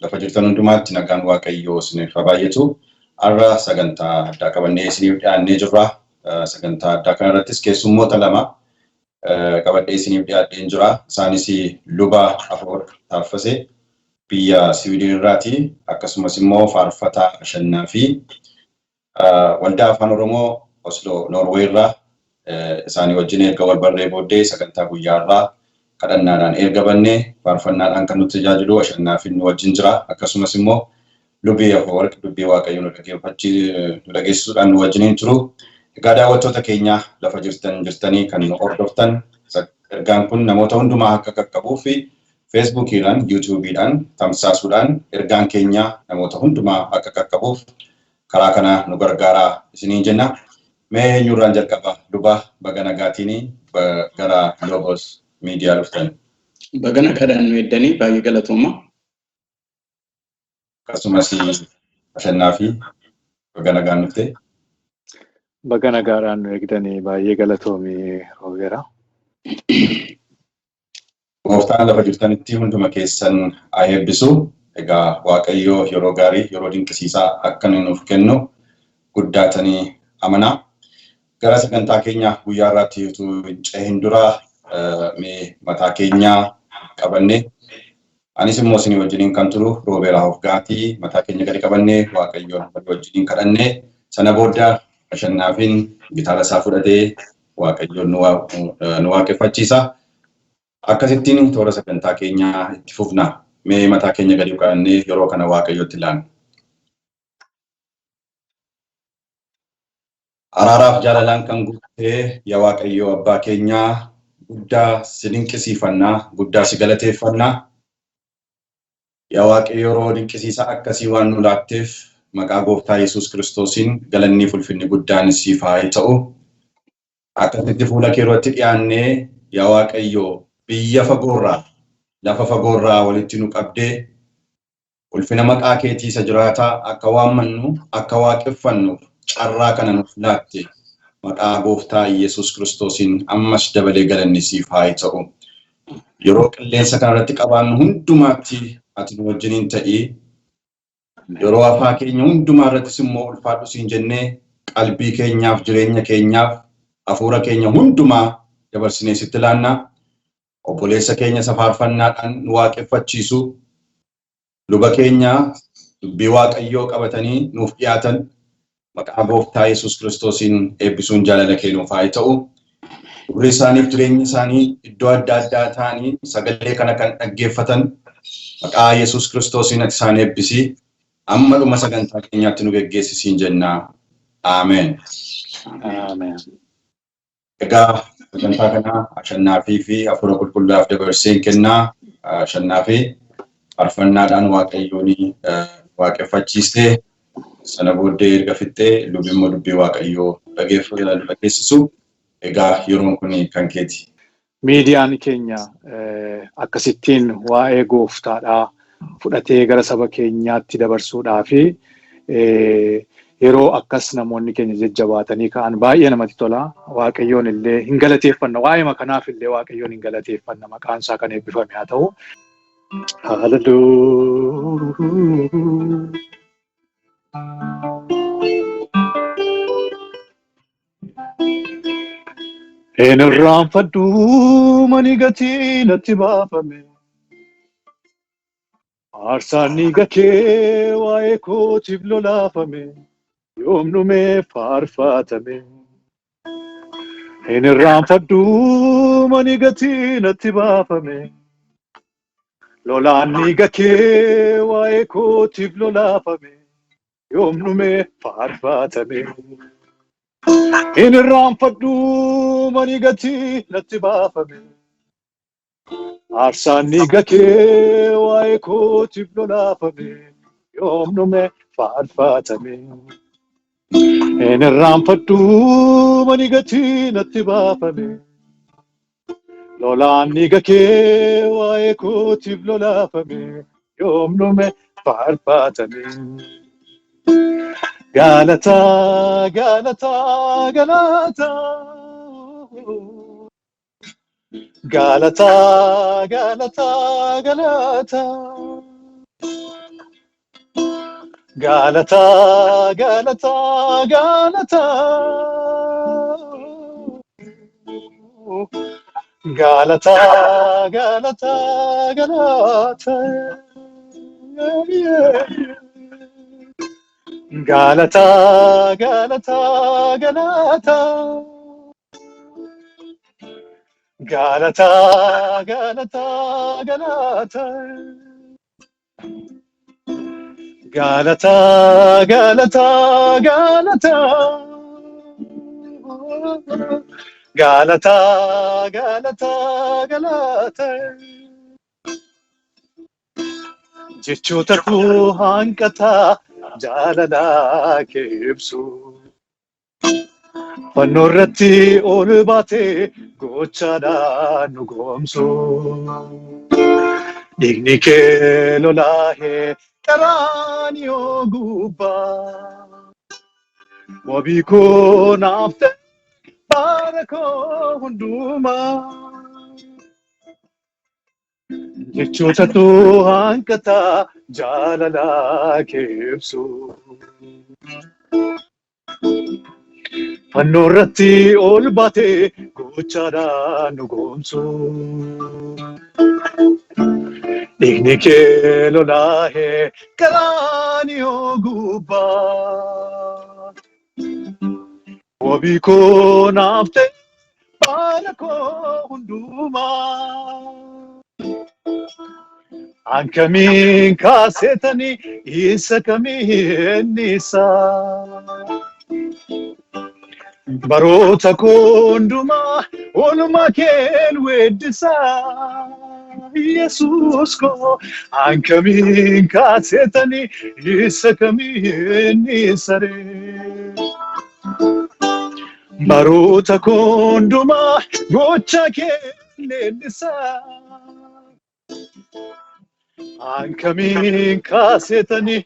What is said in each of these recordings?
lafa jirtan hundumaatti nagaan Waaqayyoo isiniif haa baay'atu. Har'a sagantaa addaa qabannee isiniif dhiyaannee jirra. Sagantaa addaa kanarrattis keessummoota lama qabadhee isiniif dhiyaadheen jira. Isaanis luba Afoor Taaffasee biyya Siwiidin irraati. Akkasumas immoo faarfataa Ashannaa fi waldaa afaan Oromoo Oslo Noorweey irraa isaanii wajjin erga wal barree booddee sagantaa guyyaa irraa kadhannaadhaan erga bannee faarfannaadhaan kan nuti tajaajilu Ashannaa fi nu wajjin jira. Akkasumas immoo lubii Afoor dubbii Waaqayyoo nu dhageessisuudhaan nu wajjiniin jiru. Egaa daawwattoota keenya lafa jirtanii kan nu hordoftan ergaan kun namoota hundumaa akka qaqqabuu fi Feesbuukiidhaan, YouTubeidhaan tamsaasuudhaan ergaan keenya namoota hundumaa akka qaqqabuuf karaa kana nu gargaaraa isiniin jenna. Mee eenyurraan jalqaba luba baga nagaatiin gara Logos miidiyaa dhuftan. Baga nagaadhaan nu eddanii baay'ee galatooma. Akkasumas Ashannaa fi baga nagaan dhufte. Baga nagaadhaan nu eegdanii baay'ee galatoomii Roobeera. Gooftaan lafa jirtanitti hunduma keessan haa eebbisu. Egaa Waaqayyoo yeroo gaarii yeroo dinqisiisaa akka nuuf kennu guddaatanii amanaa. Gara sagantaa keenya guyyaa irraatti utuu hin cehin dura mee mataa keenya qabanne. Anis immoo isin wajjiniin kan turu Roobeeraa Hofgaatii mataa keenya gadi qabannee Waaqayyoon wajjiniin kadhannee sana booda Ashannaafiin gitaara isaa fudhatee Waaqayyoon nu waaqeffachiisa. Akkasittiin toora sagantaa keenyaa itti fufna. Mee mataa keenya gadi qabannee yeroo kana Waaqayyootti ilaalla. Araaraaf jaalalaan kan guutee yaa Waaqayyoo abbaa keenyaa guddaa si dinqisiifannaa, guddaa si galateeffannaa. Yaa Waaqayyo yeroo dinqisiisaa akkasii waan nu laatteef maqaa Gooftaa Yesuus Kiristoosiin galanni fi ulfinni guddaan siif haa ta'u. Akkasitti fuula kee irratti dhiyaannee yaa Waaqayyo biyya fagoorraa lafa fagoorraa walitti nu qabdee ulfina maqaa keetii isa jiraataa akka waammannu akka waaqeffannuuf carraa kana nuuf laatte maqaa Gooftaa Yesuus Kiristoosiin ammas dabalee galanni siif haa ta'u. Yeroo qilleensa kanarratti qabaannu hundumaatti ati nu wajjiniin ta'ii yeroo afaa keenya hundumaa irrattis immoo ulfaadhu siin jennee qalbii keenyaaf jireenya keenyaaf hafuura keenya hundumaa dabarsinee sitti laannaa. Obboleessa keenya faarfannaadhaan nu waaqeffachiisu luba keenya dubbii Waaqayyoo qabatanii nuuf dhiyaatan maqaa Gooftaa Yesuus Kiristoosiin eebbisuun jaalala kee nuuf haa ta'u. Gurri isaaniif jireenya isaanii iddoo adda addaa ta'anii sagalee kana kan dhaggeeffatan maqaa Yesuus Kiristoosiin ati isaan eebbisi. Amma dhuma sagantaa keenyaatti nu geggeessisiin jenna. Ameen. Ameen. Egaa sagantaa kana Ashannaafi fi Hafuura Qulqullaaf dabarseen kennaa. Ashannaafi faarfannaadhaan Waaqayyoon waaqeffachiistee sana booddee erga fixxee lubi immoo dubbii Waaqayyoo dhageessisu. Egaa yeroon kun kan keeti. Miidiyaan keenya akkasittiin waa'ee Gooftaadhaa fudhatee gara saba keenyaatti dabarsuudhaa fi yeroo akkas namoonni keenya jajjabaatanii ka'an baay'ee namatti tola. Waaqayyoon illee hin galateeffanna. Waa'ee kanaaf illee Waaqayyoon hin galateeffanna. Maqaan isaa kan eebbifame haa ta'u. Hin irraanfadhu mani gatii natti baafame. Aarsaan dhiiga kee waa'ee kootiif lolaafame. Yoomnumee faarfatame. Hin irraanfadhu mani gatii natti baafame. Lolaan dhiiga kee waa'ee kootiif lolaafame. Yoomnumee faarfatame. Hin irraanfadhu mani gatii natti baafame. Aarsaan dhiiga kee waa'ee kootiif lolaafame. Yoomnumee faarfatame. Hin irraanfadhu mani gatii natti baafame. Lolaan dhiiga kee waa'ee kootiif lolaafame. Yoomnumee faarfatame. Galata, galata, galata. Galata, galata, galata. Galata, Galata, Galata. Galata, Galata, Galata. Galata, Galata, Galata. Galata, Galata, Galata. Galata, Galata, Galata. Galata, Galata, Galata. Jechoota koo hanqataa jaalala kee ibsu. Fannoo irratti ol baatee gochaadhaan nu goomsu. Dhiigni kee lolaahee qaraanioo gubbaa. Wabii koo naaf ta'e bara koo hundumaa. Jechoota koo hanqataa jaalala kee ibsu. Fannoo irratti ol baatee gochaadhaan nu goomsu. Dhiigni kee lolaahee qaraanioo gubbaa. Wabii koo naaf ta'e bara koo hundumaa. Akkamiin kaasetanii isa kamiin isaa. Baroota koo hundumaa oolmaa keen weeddisaa. Yesuus koo akkamiin kaasetanii isa kamiin isaree. Baroota koo hundumaa gocha keen leellisaa. Akkamiin kaasetanii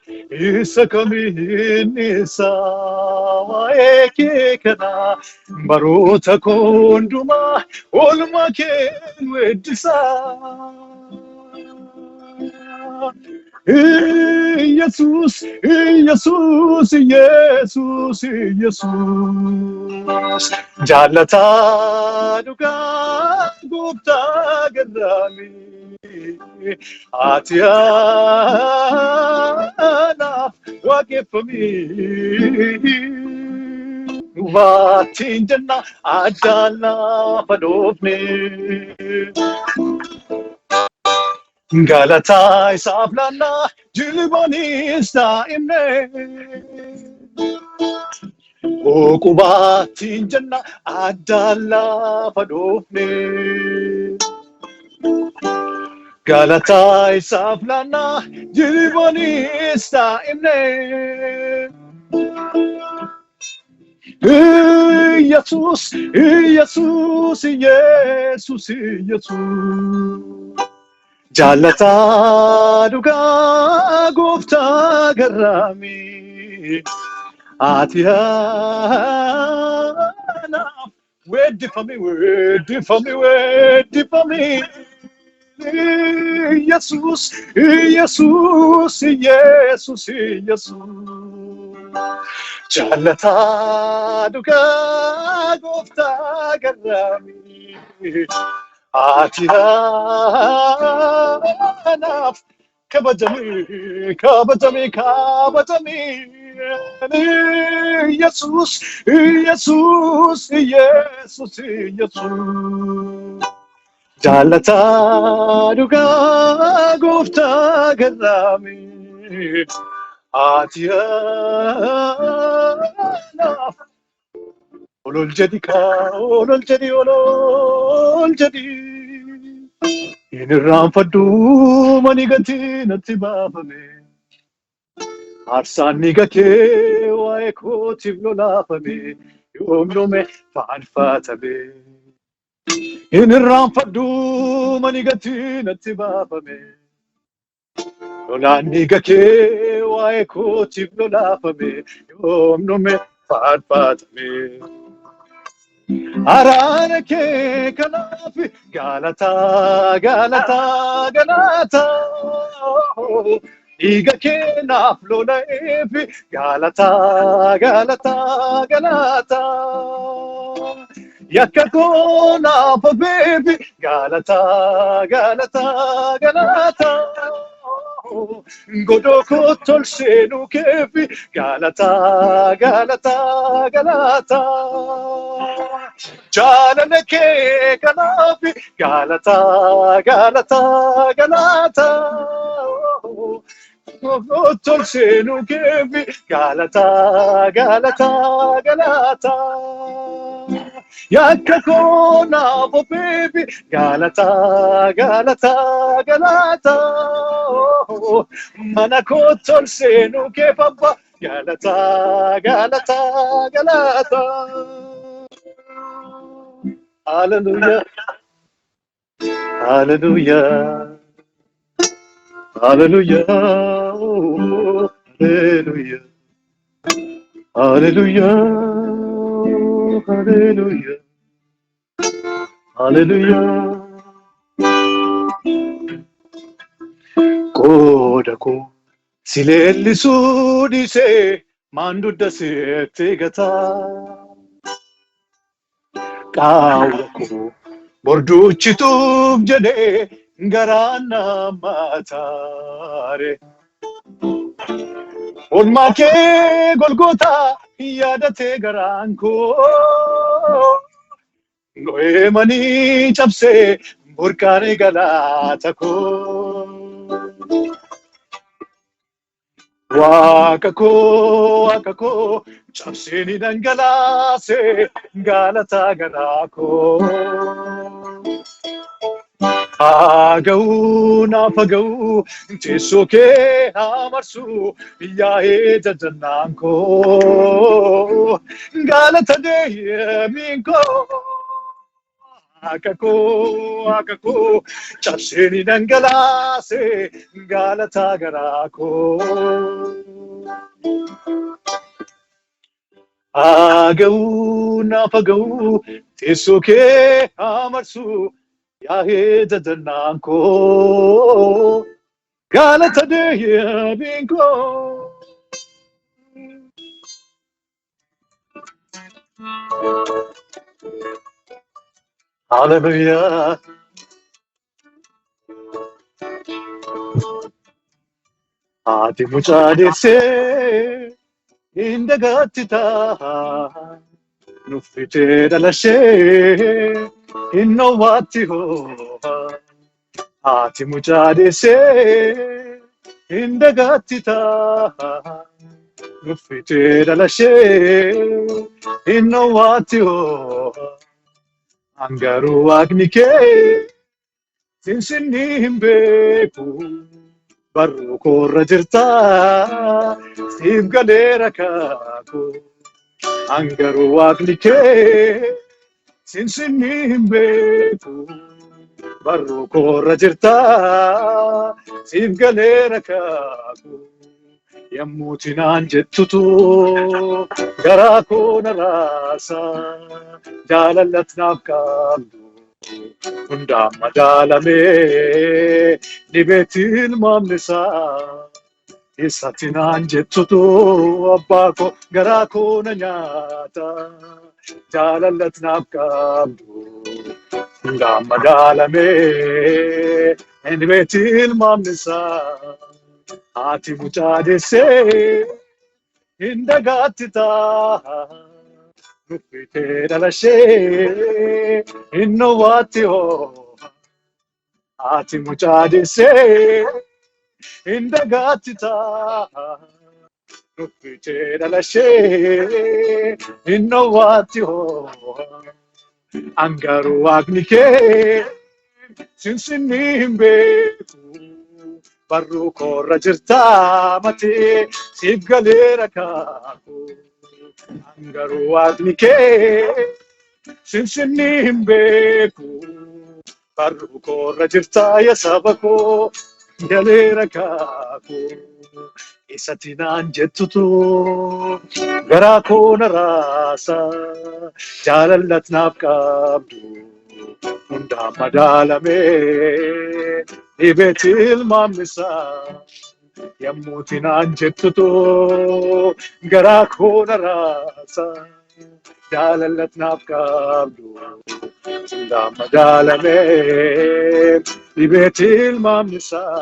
isa kamiin isaa. Waa'ee kee kanaa baroota koo hundumaa oolmaa keen weeddisaa. Yesuus, Yesuus, Yesuus, Yesuus. Jaalataa dhugaa gooftaa garraamii. Ati anaaf waaqeffamii. Waatiin jenna addaan lafa dhoofne. Galataa isaaf laannaa jilbaanis taa'imne. Qubaatiin jenna addaan lafa dhoofne. Galataa isaaf laannaa jilbaanis taa'imne. Yesuus, Yesuus, Yesuus, Yesuus. Jaalataa dhugaa gooftaa garraamii. Ati anaaf weeddifamii, weeddifamii, weeddifamii. Yesuus, Yesuus, Yesuus, Yesuus. Jaalataa dhugaa gooftaa garraamii. Ati anaaf kabajamii, kabajamii, kabajamii. Yesuus, Yesuus, Yesuus, Yesuus. Jaalataa dhugaa gooftaa garraamii. Ati anaaf olol jedhi kaa, olol jedhi, olol jedhi. Hin irraanfadhu mani gatii natti baafame. Aarsaan dhiiga kee waa'ee kootiif lolaafame. Yoom yoome faanfatame. Hin irraanfadhu mani gatii natti baafame. Lolaan dhiiga kee waa'ee kootiif lolaafame. Yoom yoome faanfatame. Araara kee kanaaf galataa, galataa, galataa. dhiiga keenaaf lola'eef galata galata galata yakka koonaaf beef galata galata galata godoo koo tolseenu keef galata galata galata jaalala kee kanaaf galata galata galata tolseenu keef galata galata galata yakka koonaaf beef galata galata galata mana koo tolseenu keef abba galata galata galata hallelujah hallelujah hallelujah oh, hallelujah hallelujah hallelujah hallelujah qooda koo sileellisuu dhiisee maandudda seettee gataa qaawwa koo borduuchituuf jedhee garaan namaa taare olmaa kee golgootaa yaadatee garaan koo no'eemanii cabsee burqaanee galaata koo waaqa koo cabseeni dhangalaase galata garaa koo haa ga'uu naaf haa ga'uu teessoo kee haa marsuu yaa'ee jajjannaan koo galata deemiin koo waaqa koo cabseeni dhangalaase galata garaa koo haa ga'uu naaf haa ga'uu teessoo kee haa marsuu yaa'ee jajjannaan koo galata deemiin koo hallelujah haati mucaa deessee indagaatti ta'a nuffitee dhalashee innowwaatti hoo'a haati mucaa deessee indagaatti ta'a nuffitee dhalashee innowwaatti hoo'a angaruu waaqni kee sinsinni hin beeku barruu koorra jirtaa siif galeera kaaku angaruu waaqni kee sinsinni hin beeku barruu koorra jirtaa siif galeera kaaku yammuuti naan jettutu garaa koo na raasa jaalallat naaf qabdu hundaan madaalamee dhibeetti ilmaamne isaa eessatti naan jettutu abbaa koo garaa koo na nyaata jaalallat naaf qabdu hundaan madaalamee dhibeetti ilmaamne isaa haati mucaa deessee indagaatti ta'a nuffitee dhalashee innowwaatti hoo'a haati mucaa deessee indagaatti ta'a nuffitee dhalashee innowwaatti hoo'a angaruu waaqni kee sinsinni hin beeku barruu koorra jirtaa matee siif galeera kaaku angaruu waaqni kee sinsinni hin beeku barruu koorra jirtaa yaa saba koo galeera kaaku eessatti naan jettutu garaa koo na raasa jaalallat naaf qabdu hundaan madaalamee dhibeetti ilmaamne isaa yammuuti naan jettutu garaa koo na raasa jaalallat naaf qabdu hundaan madaalame dhibeeti ilmaamnisaa.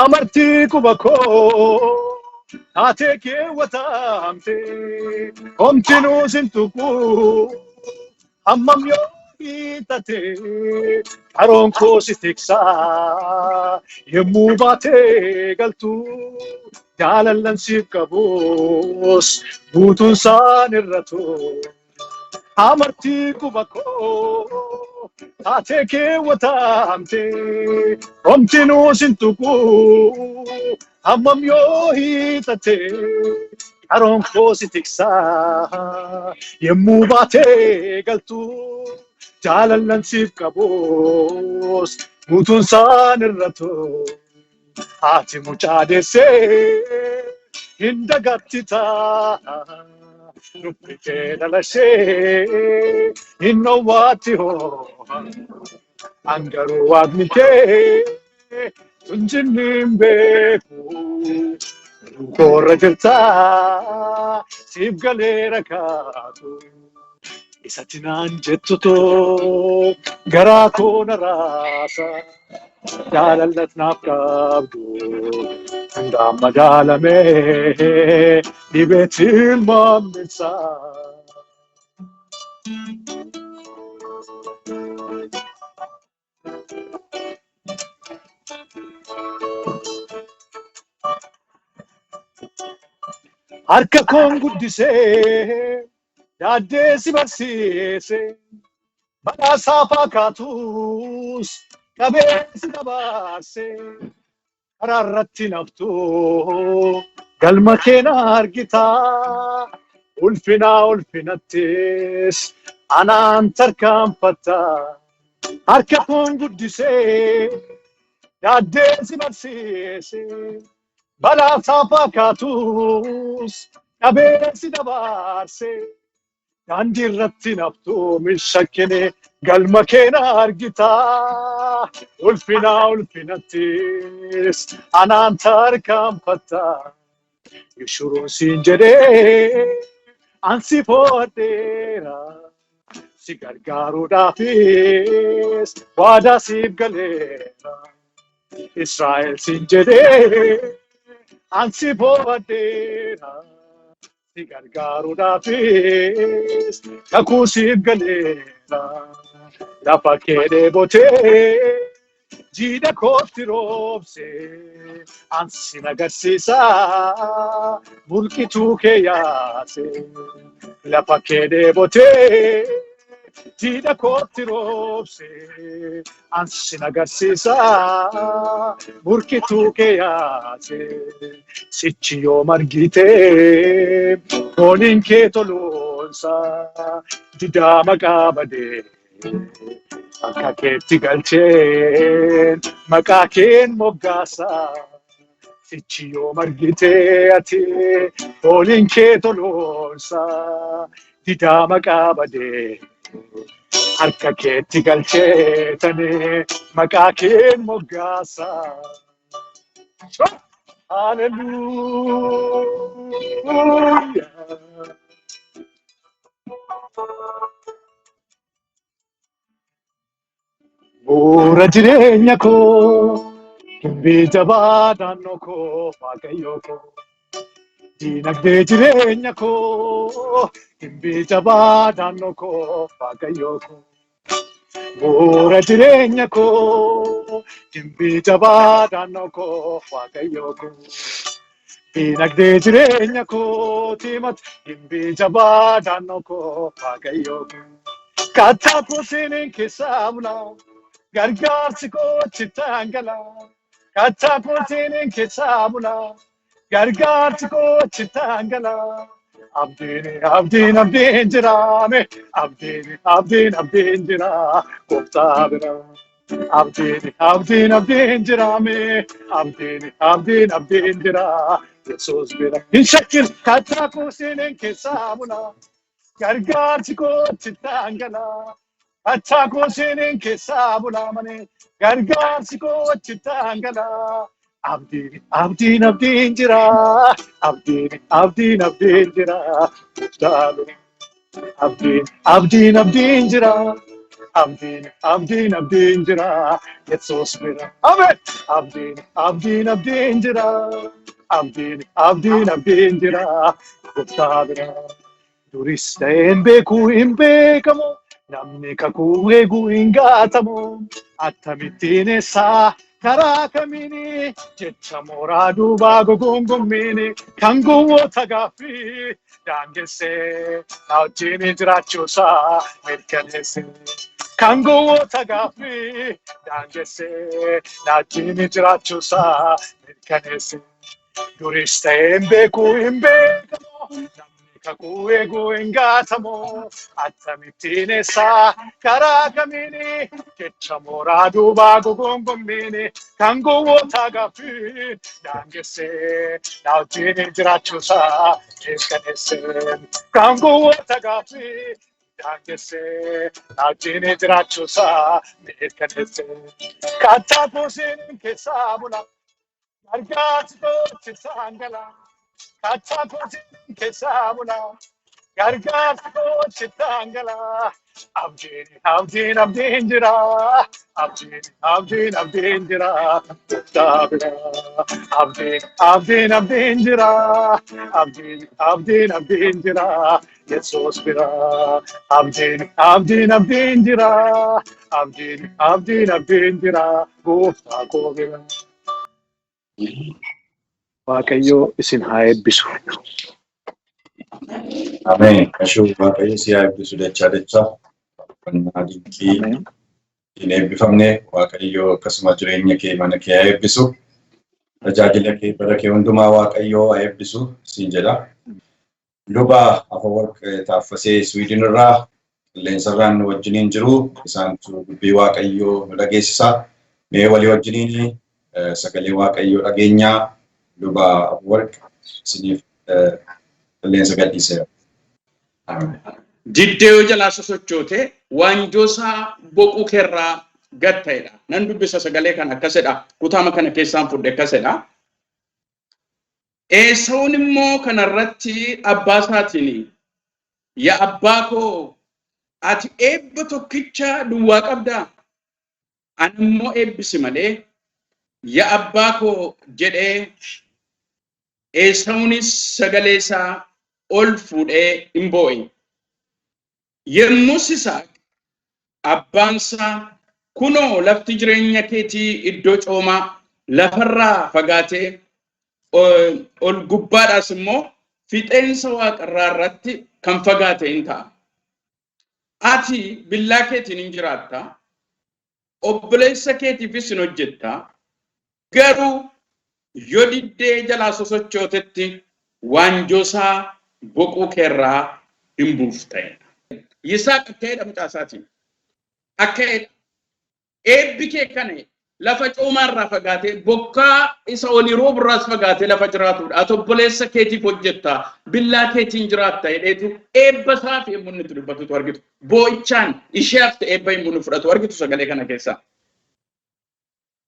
Amartii quba koo taatee keewwatamte homtinuu sin tuqu hammam yoo hiixate haroon koo si tiksaa yemmuu baatee galtu jaalallan siif qabus guutuun saan irratu. Amartii quba koo taatee keewwatamte homtinuu sin tuqu hammam yoo hiixate haroon koo si tiksaa yemmuu baatee galtu jaalallan siif qabus guutuun saan irratu. Haati mucaa deessee hin dagatti ta'a. Dubbi kee dhalashee hin dhowwaatti hoo angaruu waaqni kee tunjinni hin beeku koorra jirtaa siif galee rakaatu isatti naan jettutu garaa koo na raasa jaalallat naaf qabdu hundaan madaalame dhibeeti ilmaamnisaa. Harka koon guddisee yaaddee si barsiise badhaasaa fakkaatus qabee si dabarse karaa irratti naftu galma kee na argita ulfinaa ulfinattis anaan tarkaanfatta. Harka koon guddisee yaaddee si barsiise badhaasaa fakkaatus qabee si dabarse daandii irratti naftu min shakkine galma kee na argita ulfinaa ulfinattis anaan tarkaanfatta. Yeshuruun siin jedhee ansi foodheera si gargaaruudhaafis waadaa siif galeera. Israa'el siin jedhee ansi foodheera si gargaaruudhaafis kakuu siif galeera. Lafa kee dheebotee jiidha kootti roobse ansi agarsiisa mulqituu kee yaase. Lafa kee dheebotee jiidha kootti roobse ansi agarsiisa mulqituu kee yaase. Sichi yoo margite fooniin kee toloonsa didaa maqaa badee akka keetti galcheen maqaa keen moggaasa. Sichi yoo margite ati fooniin kee toloonsa didaa maqaa badee harka keetti galcheetane maqaa keen moggaasa. Hallelujah. Bu'uura jireenya koo dubbii jabaa naannoo koo waaqayyoo koo diinagdee jireenya koo dubbii jabaa naannoo koo waaqayyoo koo bu'uura jireenya koo dubbii jabaa naannoo koo waaqayyoo koo diinagdee jireenya koo timat dubbii jabaa naannoo koo waaqayyoo koo kattaa koosiniin keessaa bulaa. Gargaarsi koo achitti gala kattaa koosiniin keessaa bula gargaarsi koo achitti gala. Abdiin jiraame abdiin jira gooftaa bira. Abdiin jiraame abdiin jira Yesuus bira hin shakkin kattaa koo seeneen keessaa bulaa gargaarsi kootti taangalaa kattaa koo seeneen keessaa bulaa malee gargaarsi kootti taangalaa abdiin jira abdiin jira abdiin jira abdiin jira Yesuus bira amen abdiin jira abdiin jira Gooftaa bira duris ta'een beekuu hin beekamu namni kakuu eeguu hin gaatamu akkamittiin eessaa karaa kamiini jecha mooraa duubaa gogongommiini kan gowwoota gaaffii daangessee na wajjin jiraachuusaa mirkaneesse kan gowwoota gaaffii daangessee na wajjin jiraachuusaa mirkaneesse duris ta'een beekuu hin beekamu kakuu eeguu hin gaatamu akkamittiin eessaa karaa kamiini jecha mooraa duubaa gogongommiini kan gowwoota gaaffii daangessee na wajjin jiraachuusaa mirkaneesse kan gowwoota gaaffii daangessee na wajjin jiraachuusaa mirkaneesse kattaa koo seeneen keessaa bulaa gargaarsi kootti taangalaa kattaa koo seeneen keessaa bulaa gargaarsi kootti taangalaa abdiin jira abdiin jira Gooftaa bira abdiin jira abdiin jira Yesuus bira abdiin jira abdiin jira Gooftaa koo bira. Waaqayyo isin haa eebbisu. Ameen. Kashuu Waaqayyo si haa eebbisu dachaa. Kannaa dinqii hin eebbifamne Waaqayyo akkasuma jireenya kee mana kee haa eebbisu. Tajaajila kee bara kee hundumaa Waaqayyo haa eebbisu siin jedha. Luba Afawarq Taaffasee Swiidin irraa qilleensarraan wajjiniin jiru isaantu dubbii Waaqayyo nu dhageessisa. Mee walii wajjiniin sagalee Waaqayyo dhageenyaa luba Afawarq isiniif qilleensa gadhiiseera. Diddee jalaa sosochoote waanjoosaa boquu keerraa gad ta'edha. Nan dubbisa sagalee kan akkasidha. Kutaama kana keessaan fudhe akkasidha. Eesawun immoo kanarratti abbaa isaatiin yaa abbaa koo ati eebba tokkicha duwwaa qabdaa? Ani immoo eebbisi malee yaa abbaa koo jedhee Eesawunis sagalee isaa ol fuudhee hin boo'e. Yemmus Isaaq abbaan isaa kunoo lafti jireenya keetii iddoo coomaa lafarraa fagaatee ol gubbaadhaas immoo fixeensa waaqarraa irratti kan fagaate hin ta'a. Ati billaa keetiin hin jiraatta, obboleessa keetiifis hin hojjetta, garuu yoo diddee jalaa sosochootetti waanjoosaa boquu keerraa hin buuftee. Yisaaq akka jedhamu caasaatiin akka eebbi kee kana lafa coomaarraa fagaatee bokkaa isa olii rooburraas fagaatee lafa jiraatudha. Ati obboleessa keetiif hojjetta, billaa keetiin jiraatta jedheetu eebba isaaf yemmuu inni dubbatutu argitu. Boo'ichaan isheef ta'e eebba yemmuu inni fudhatu argitu sagalee kana keessaa.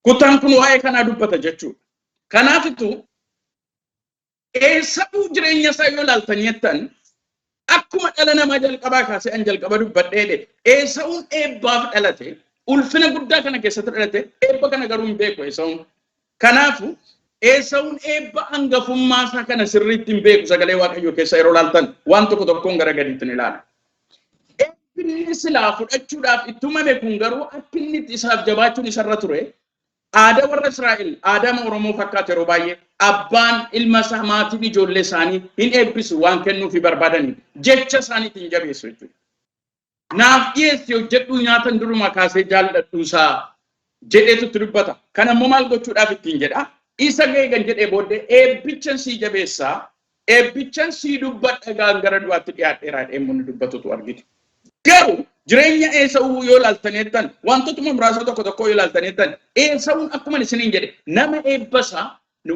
Kutaan kun waa'ee kanaa dubbata jechuudha. Kanaafitu eessa'uu jireenya isaa yoo ilaaltan jettan akkuma dhala namaa jalqabaa kaasee an jalqaba dubbadheedhe eessa'uun eebbaaf dhalate ulfina guddaa kana keessatti dhalate eebba kana garuu hin beeku eessa'uun. Kanaafu eessa'uun eebba hangafummaa isaa kana sirriitti hin beeku sagalee Waaqayyoo keessa yeroo ilaaltan waan tokko tokkoon gara gadiitti ni ilaala. Eebbinni silaa fudhachuudhaaf itti uumame kun garuu akka inni isaaf jabaachuun isarra ture. Aadaa warra Israa'el aadaa Oromoo fakkaatu yeroo baay'ee abbaan ilma isaa maatiin ijoollee isaanii hin eebbisu waan kennuufi barbaadaniif jecha isaaniitiin jabeessu jechuudha. Naaf dhiyeessi hojjedhuu nyaatan duruma kaasee jaalladhu isaa jedheetu dubbata. Kana immoo maal gochuudhaaf ittiin jedha? Isa geegan jedhee booddee eebbichan sii jabeessaa, eebbichan sii dubbadha gara du'aatti dhiyaadheeraa deemuun dubbatutu argite. Garuu jireenya Eesawuu yoo ilaaltaneettan wantootuma muraasa tokko tokko yoo ilaaltaneettan Eesawuun akkuma isiniin jedhe nama eebbasaa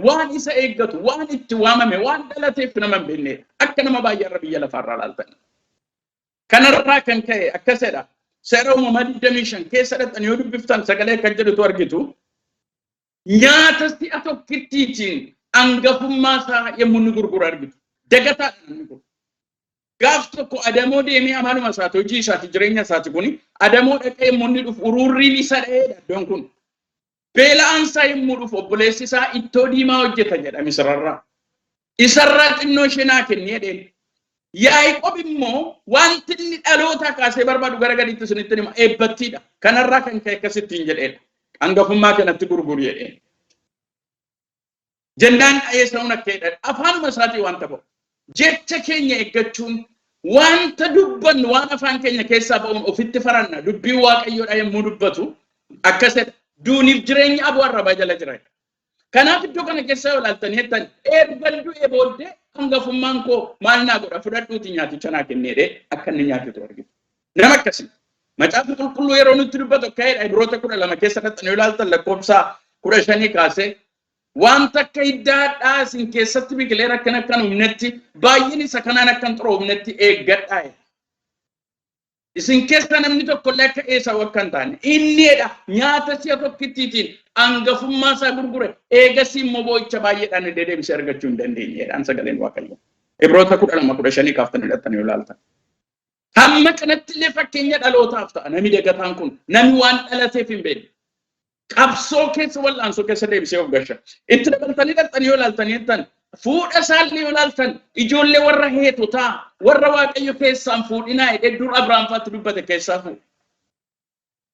waan isa eeggatu waan itti waamame waan dhalateef nama hin beekne akka nama baay'ee biyya lafaarraa laaltan. Kanarraa kan ka'e akkasidha. Seera uumamaa 25 keessa dhaqxanii yoo dubbiftan sagalee kan jedhutu argitu. Nyaata si'a tokkittiitiin hangafummaa isaa yommuu inni gurguru argitu. Dagataadha namni kun. Gaaf tokko adamoo deemee amaluma isaati hojii isaati jireenya isaati kuni adamoo dhaqee yommuu inni dhufu uruurriin isa dha'eedha iddoon kun. Beela'aan isaa yommuu dhufu obboleessi isaa ittoo diimaa hojjeta jedha Misirarraa. Isarraa xinnoo ishee naa kennee dheedhe. Yaaqoob immoo wanti inni dhaloota kaasee barbaadu gara gadiitti isinitti hima eebbattiidha. Kanarraa kan ka'e akkasittiin jedheedha. Hangafummaa kanatti gurguru jedhee. Jennaan dhayeessa'uun akka jedhan afaanuma isaatii waan ta'u. Jecha keenya eeggachuun wanta dubbannu waan afaan keenya keessaa ba'uun ofitti faranna dubbii Waaqayyoodha yommuu dubbatu akkasidha. Duuniif jireenya aboo arrabaa jala jira. Kanaaf iddoo kana keessa yoo ilaaltan jettan erga du'ee booddee hangafummaan koo maal naa godha fudhadhuuti nyaaticha naa kenneedhe akka inni nyaatutu argina. Nama akkasii. Macaafni qulqulluu yeroo nutti dubbatu akka jedha Ibroota 12 keessa dhaqxanii yoo ilaaltan lakkoofsa 15 kaasee wanta akka hiddaadhaa isin keessatti biqilee rakkan akkan humnetti baay'een isa kanaan akkan xuroofnetti eeggadhaa. Isin keessa namni tokkollee akka Esaawuu akka hin taane inniidha nyaata si'a tokkittiitiin hangafummaa isaa gurgure eegasii immoo boo'icha baay'eedhaan dedeebisee argachuu hin dandeenyeedhaan sagaleen Waaqayyoo. Ibroota 12:15 kaaftanii hidhattanii yoo ilaaltan. Hamma kanatti illee fakkeenya dhalootaaf ta'a namni dagataan kun namni waan dhalateef hin beekne. Qabsoo keessa wal'aansoo keessa deebisee of gasha. Itti dabaltanii hidhattanii yoo ilaaltanii jettan fuudha isaallee yoo ilaaltan ijoollee warra heetotaa warra Waaqayyo keessaan fuudhinaa jedhee dur Abrahaamfaatti dubbate keessaa fuudha.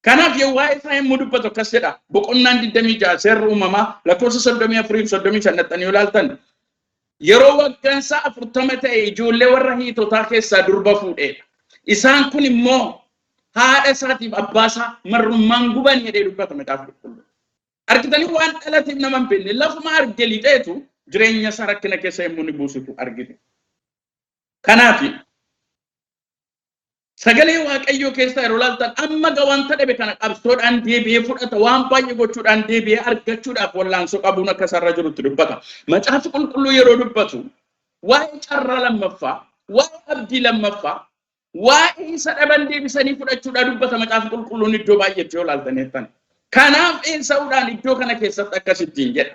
Kanaaf yoo waa'ee isaa yommuu dubbatu akkas jedha boqonnaan 26 seerri uumamaa lakkoofsa 34-35 dhaqxanii yoo ilaaltan yeroo waggaan isaa 40 ta'e ijoollee warra heetotaa keessaa durba fuudheedha. Isaan kun immoo haadha isaatiif abbaa isaa marrummaan guban jedhee dubbata macaafa qulqulluu. Argitanii waan dhalateef nama hin beekne lafuma arge lixeetu jireenya isaa rakkina keessa yommuu inni buusitu argite. Kanaaf sagalee Waaqayyoo keessa yeroo ilaaltan amma wanta dhabe kana qabsoodhaan deebi'ee fudhata waan baay'ee gochuudhaan deebi'ee argachuudhaaf wallaansoo qabuun akka sarara jirutti dubbata. Macaafa qulqulluu yeroo dubbatu waa'ee carraa lammaffaa, waa'ee abdii lammaffaa, waa'ee isa dhaban deebisanii fudhachuudhaan dubbata macaafa qulqulluun iddoo baay'eetti yoo ilaaltan jettan. Kanaaf Esaawuudhaan iddoo kana keessatti akkasittiin jedha.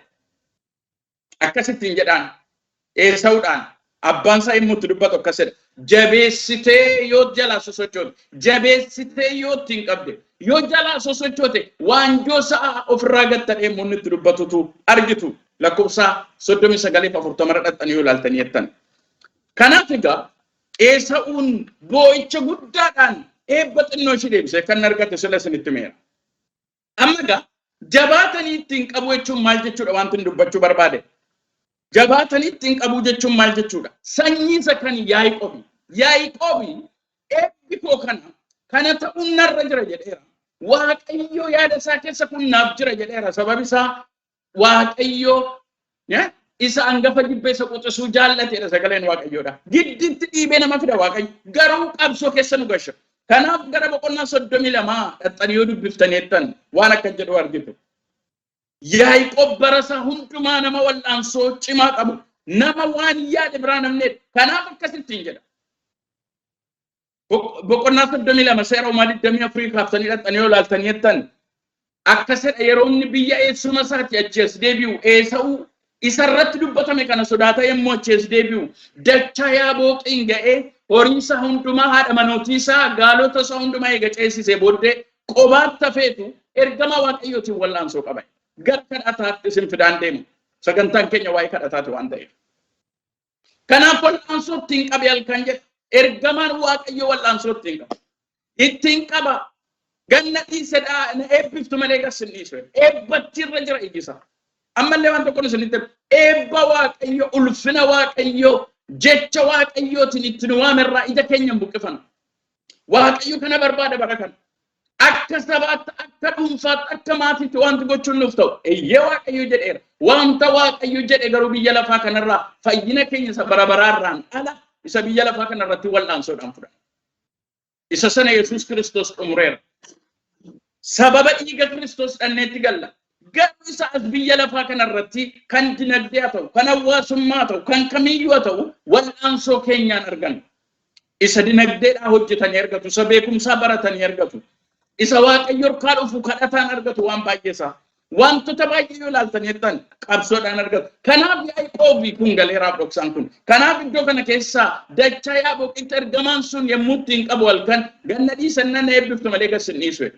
Akkasittiin jedhaan Esaawuudhaan abbaan isaa yommuu itti dubbatu akkasidha. Jabeessitee yoo jalaa sosochoote, jabeessitee yoo ittiin qabde, yoo jalaa sosochoote waanjoo sa'a ofirraa gattadhee yommuu inni itti dubbatutu argitu lakkoofsa 39-40 dhaqxanii yoo ilaaltanii jettan. Kanaaf egaa Esaawuun boo'icha guddaadhaan eebba xinnoo ishee deebisee kan argate sila isinitti meera. Amma egaa jabaatanii ittiin qabu jechuun maal jechuudha wanti inni dubbachuu barbaade? Jabaatanii ittiin qabu jechuun maal jechuudha? Sanyii isa kan Yaaqoob. Yaaqoob eebbi koo kana ta'uun narra jira jedheera. Waaqayyo yaada isaa keessa kun naaf jira jedheera. Sababi isaa Waaqayyo isa hangafa jibbeessa quxisuu jaallateedha sagaleen Waaqayyoodha. Gidditti dhiibee nama fida Waaqayyo. Garuu qabsoo keessa nu gasha. Kanaaf gara boqonnaa 32 dhaqxanii yoo dubbiftanii jettan waan akka jedhu argitu. Yaaqoob barasaa hundumaa nama wal'aansoo cimaa qabu nama waan yaade biraa namne kanaaf akkasittiin jedha. Boqonnaa 32 seera uumamaa 24 kaaftanii dhaqxanii yoo ilaaltanii jettan akkasidha yeroo inni biyya eessuma isaatti achi as deebi'u Esaawuu isarratti dubbatame kana sodaata yommuu achi as deebi'u dachaa Yaaboqiin ga'ee horii isaa hundumaa haadha manootii isaa gaalota isaa hundumaa eega ceesisee booddee qobaatti hafeetu ergama Waaqayyootiin wal'aansoo qaba. Gara kadhataatti isin fidaan deemu sagantaan keenya waa'ee kadhataati waan ta'eef. Kanaaf wal'aansoo ittiin qabe halkan jedha ergamaan Waaqayyoo wal'aansoo ittiin qaba. Ittiin qaba ganna dhiisedhaa na eebbiftu malee gas hin dhiisu. Eebbatti irra jira ijisa. Ammallee waan tokkoon isinitti eebba Waaqayyo ulfina Waaqayyo jecha Waaqayyootiin ittiin waamerraa ija keenya hin buqqifan. Waaqayyo kana barbaada bara kana. Akka sabaatti akka dhuunfaatti akka maatiitti wanti gochuun nuuf ta'u eeyyee Waaqayyo jedheera. Wanta Waaqayyo jedhe garuu biyya lafaa kanarraa fayyina keenya isa barabaraarraan ala isa biyya lafaa kanarratti wal'aansoodhaan fudhanna. Isa sana Yesuus Kiristoos xumureera. Sababa dhiiga Kiristoos dhanneetti galla. garuu isa as biyya lafaa kanarratti kan dinagdee haa ta'u kan hawaasummaa haa ta'u kan kamiyyuu haa ta'u wal'aansoo keenyaan arganna. Isa dinagdeedhaa hojjetanii argatu, isa beekumsaa baratanii argatu, isa waaqayyo harkaa dhufu kadhataan argatu waan baay'eesaa. Wantoota baay'ee yoo ilaaltan jettan qabsoodhaan argatu. Kanaaf Yaaqoobii kun galeeraaf dhoksaan kun. Kanaaf iddoo kana keessaa dachaa Yaaqoobitti ergamaan sun yommuu ittiin qabu halkan ganna dhiisannan eebbiftu malee gas hin dhiisu.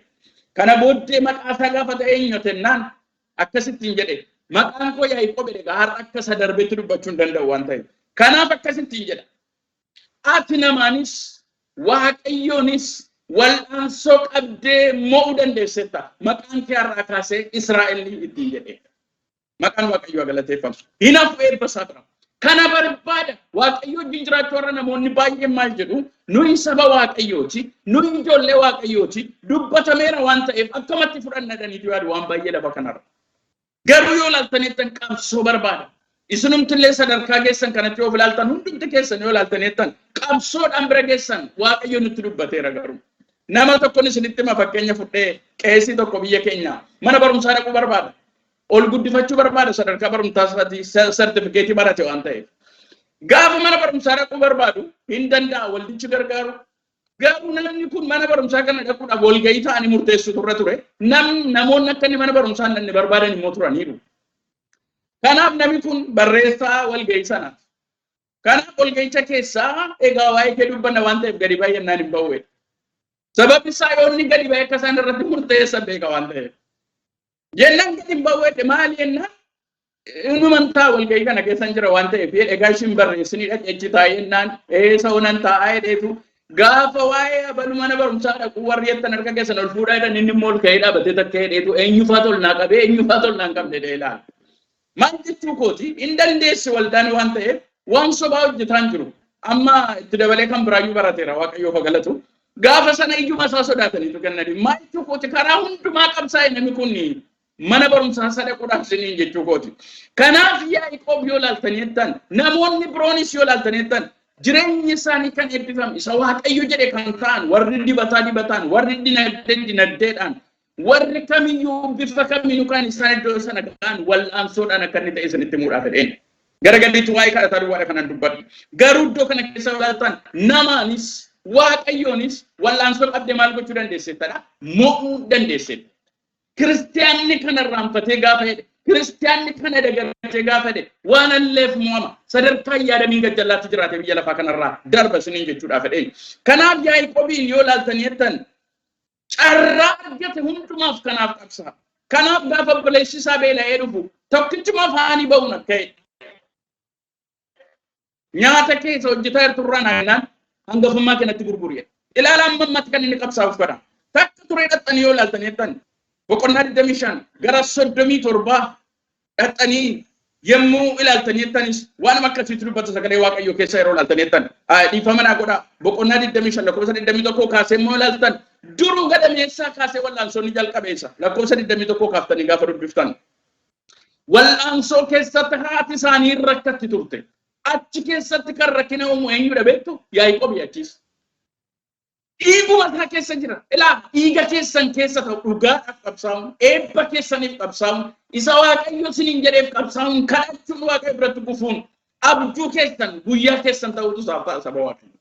Kana booddee maqaa isaa gaafa ta'e eenyotennaan akkasittiin jedhe maqaan koo Yaaqoob jedhe har'a akka isa darbetti dubbachuu hin danda'u waan ta'eef. Kanaaf akkasittiin jedha. Ati namaanis waaqayyoonis wal'aansoo qabdee mo'uu dandeessetta. Maqaan kee har'aa kaasee Israa'elii ittiin jedhe. Maqaan waaqayyoo galateeffamu. Hin hafu eebba isaa tura. Kana barbaada waaqayyo wajjin jiraachuu irra namoonni baay'een maal jedhu nuyi saba waaqayyooti, nuyi ijoollee waaqayyooti, dubbatameera waan ta'eef akkamatti fudhannadhaniitu yaadu waan baay'ee lafa kanarra. Garuu yoo ilaaltanittan qabsoo barbaada. Isinumtillee sadarkaa keessan kanatti yoo ilaaltan hundumti keessan yoo ilaaltanittan qabsoodhaan bira geessan waaqayyo nutti dubbateera garuu. Nama tokkoon isinitti hima fakkeenya fudhee qeesii tokko biyya keenya mana barumsaa dhaquu barbaada. Ol guddifachuu barbaada sadarkaa barumsaa isaatti sertifikeetii barate waan ta'eef. Gaafa mana barumsaa dhaquu barbaadu hin danda'a waldichi gargaaru. Garuu namni kun mana barumsaa kana dhaquudhaaf walgahii ta'anii murteessu turre ture. Namoonni akka inni mana barumsaa inni barbaadan immoo turaniiru. Kanaaf namni kun barreessaa walgahii sanaati. Kanaaf walgahicha keessaa egaa waa'ee kee dubbanna waan ta'eef gadi baay'inaan hin ba'u. Sababni isaa yoo inni gadi ba'e akka isaan irratti murteessa beeka waan ta'eef. Jennaan gadi hin ba'u maali jennaan inumantaa walgahii kana keessan jira waan ta'eef egaa ishin barreessanii dhaqeechi taa'ennaan sa'unan taa'aa jedheetu gaafa waa'ee abalu mana barumsaa dhaquu warri jettan harka keessan ol fuudhaa jedhan inni immoo ol ka'ee dhaabatee takka jedheetu eenyufaa tolnaa qabee eenyufaa tolnaa hin qabne jedhee ilaala. Maal jechuu kooti hin dandeessi waldaan waan ta'eef waan sobaa hojjetaan jiru amma itti dabalee kan biraayyuu barateera waaqayyoof galatu gaafa sana iyyuma isaa sodaataniitu kennadi maal jechuu kooti karaa hundumaa qabsaa'e namni kun mana barumsaa sadhaquudhaaf isiniin jechuu kooti. Kanaaf Yaaqoob yoo ilaaltanittan namoonni biroonis yoo ilaaltanittan jireenyi isaanii kan eebbifame isa waaqayyo jedhe kan ta'an warri dibataan warri dinagdeedhaan warri kamiyyuu bifa kamiyyuu kan isaan iddoo sana ga'an wal'aansoodhaan akka inni ta'e isinitti muudhaa fedheen. Garagaliitu waa'ee kadhataa duwwaadha kanan dubbadhu. Garuu iddoo kana keessa ilaaltan namaanis waaqayyoonis wal'aansoo qabdee maal gochuu dandeessettadha? Mo'uu dandeessetta. Kiristiyaanni kana irraanfatee gaafa jedhe kiristiyaanni kana dagatee gaafa jedhe waan alleef mo'ama sadarkaa yaadamiin gajjallaatti jiraate biyya lafaa kanarraa darba isiniin jechuudha fedheen. Kanaaf Yaaqoobiin yoo ilaaltanittan carraa argate hundumaaf kanaaf qabsaa. Kanaaf gaafa obboleessi isaa beela'ee dhufu tokkichuma afaanii ba'uun akka jedhe. Nyaata keessa hojjetaa turraa naannaan hangafummaa kanatti gurguriye. Ilaalaan mammatti kan inni qabsaa'uuf godha. Takka turee dhaxxanii yoo ilaaltanittan boqonnaa 25 gara 37 dhaxxanii yommuu ilaaltanettanis waan akkasiitu dubbata sagalee waaqayyoo keessa yeroo ilaaltanettan dhiifama naa godha boqonnaa 25 lakkoofsa 21 kaasee immoo ilaaltan duruu gadameessaa kaasee wal'aansonni jalqabeessa lakkoofsa 21 kaaftanii gaafa dubbiftan wal'aansoo keessatti haati isaanii rakkatti turte achi keessatti kan rakkina uumu eenyudha beektu Yaaqoob achiis. Dhiiguma isaa keessa jira. Ilaa dhiiga keessan keessa ta'u dhugaadhaaf qabsaa'uun eebba keessaniif qabsaa'uun isa waaqayyo isiniin jedheef qabsaa'uun kadhachuun waaqayyo biratti kufuun abjuu keessan guyyaa keessan ta'utu isaaf ta'a saba waaqayyo.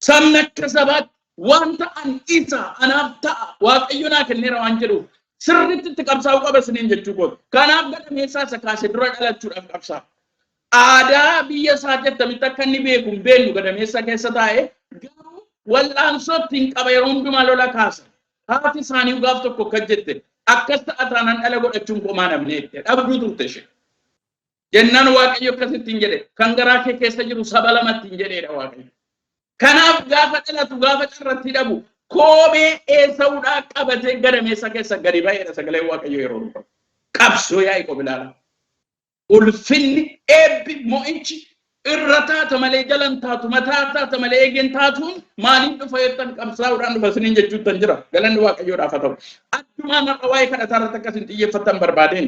Sabni akka sabaatti waan ta'an isa anaaf ta'a waaqayyo naa kenneera waan jedhuuf sirriitti itti qabsaa'uu qaba isiniin jechuu kooti. Kanaaf gadameessaa isa kaasee dura dhalachuudhaaf qabsaa'a. Aadaa biyya isaa jettamitti akka inni beeku hin beeknu gadameessa keessa taa'ee wal'aansootti hin qaba yeroo hundumaa lola kaasa. Haati isaanii gaaf tokko akka jette akkas ta'ataanaan dhala godhachuun komaa namni jette dhabduu turte ishee. Jennaan waaqayyo akkasitti hin jedhe kan garaa kee keessa jiru saba lamatti hin jedheedha waaqayyo. Kanaaf gaafa dhalatu gaafa carratti dhabu koomee eessa'uudhaa qabatee gadameessa keessa gadi ba'eedha sagalee waaqayyo yeroo dhufu. Qabsoo Yaaqoob ilaala. Ulfinni eebbi mo'ichi irra taata malee jalan taatu mataa taata malee eegen taatuun maaliin dhufa jettan qabsaa'uudhaan dhufa isiniin jechuuttan jira galanni waaqayyoodhaaf haa ta'u. Addumaan har'a waa'ee kadhataa irratti akkasiin xiyyeeffattan barbaadeen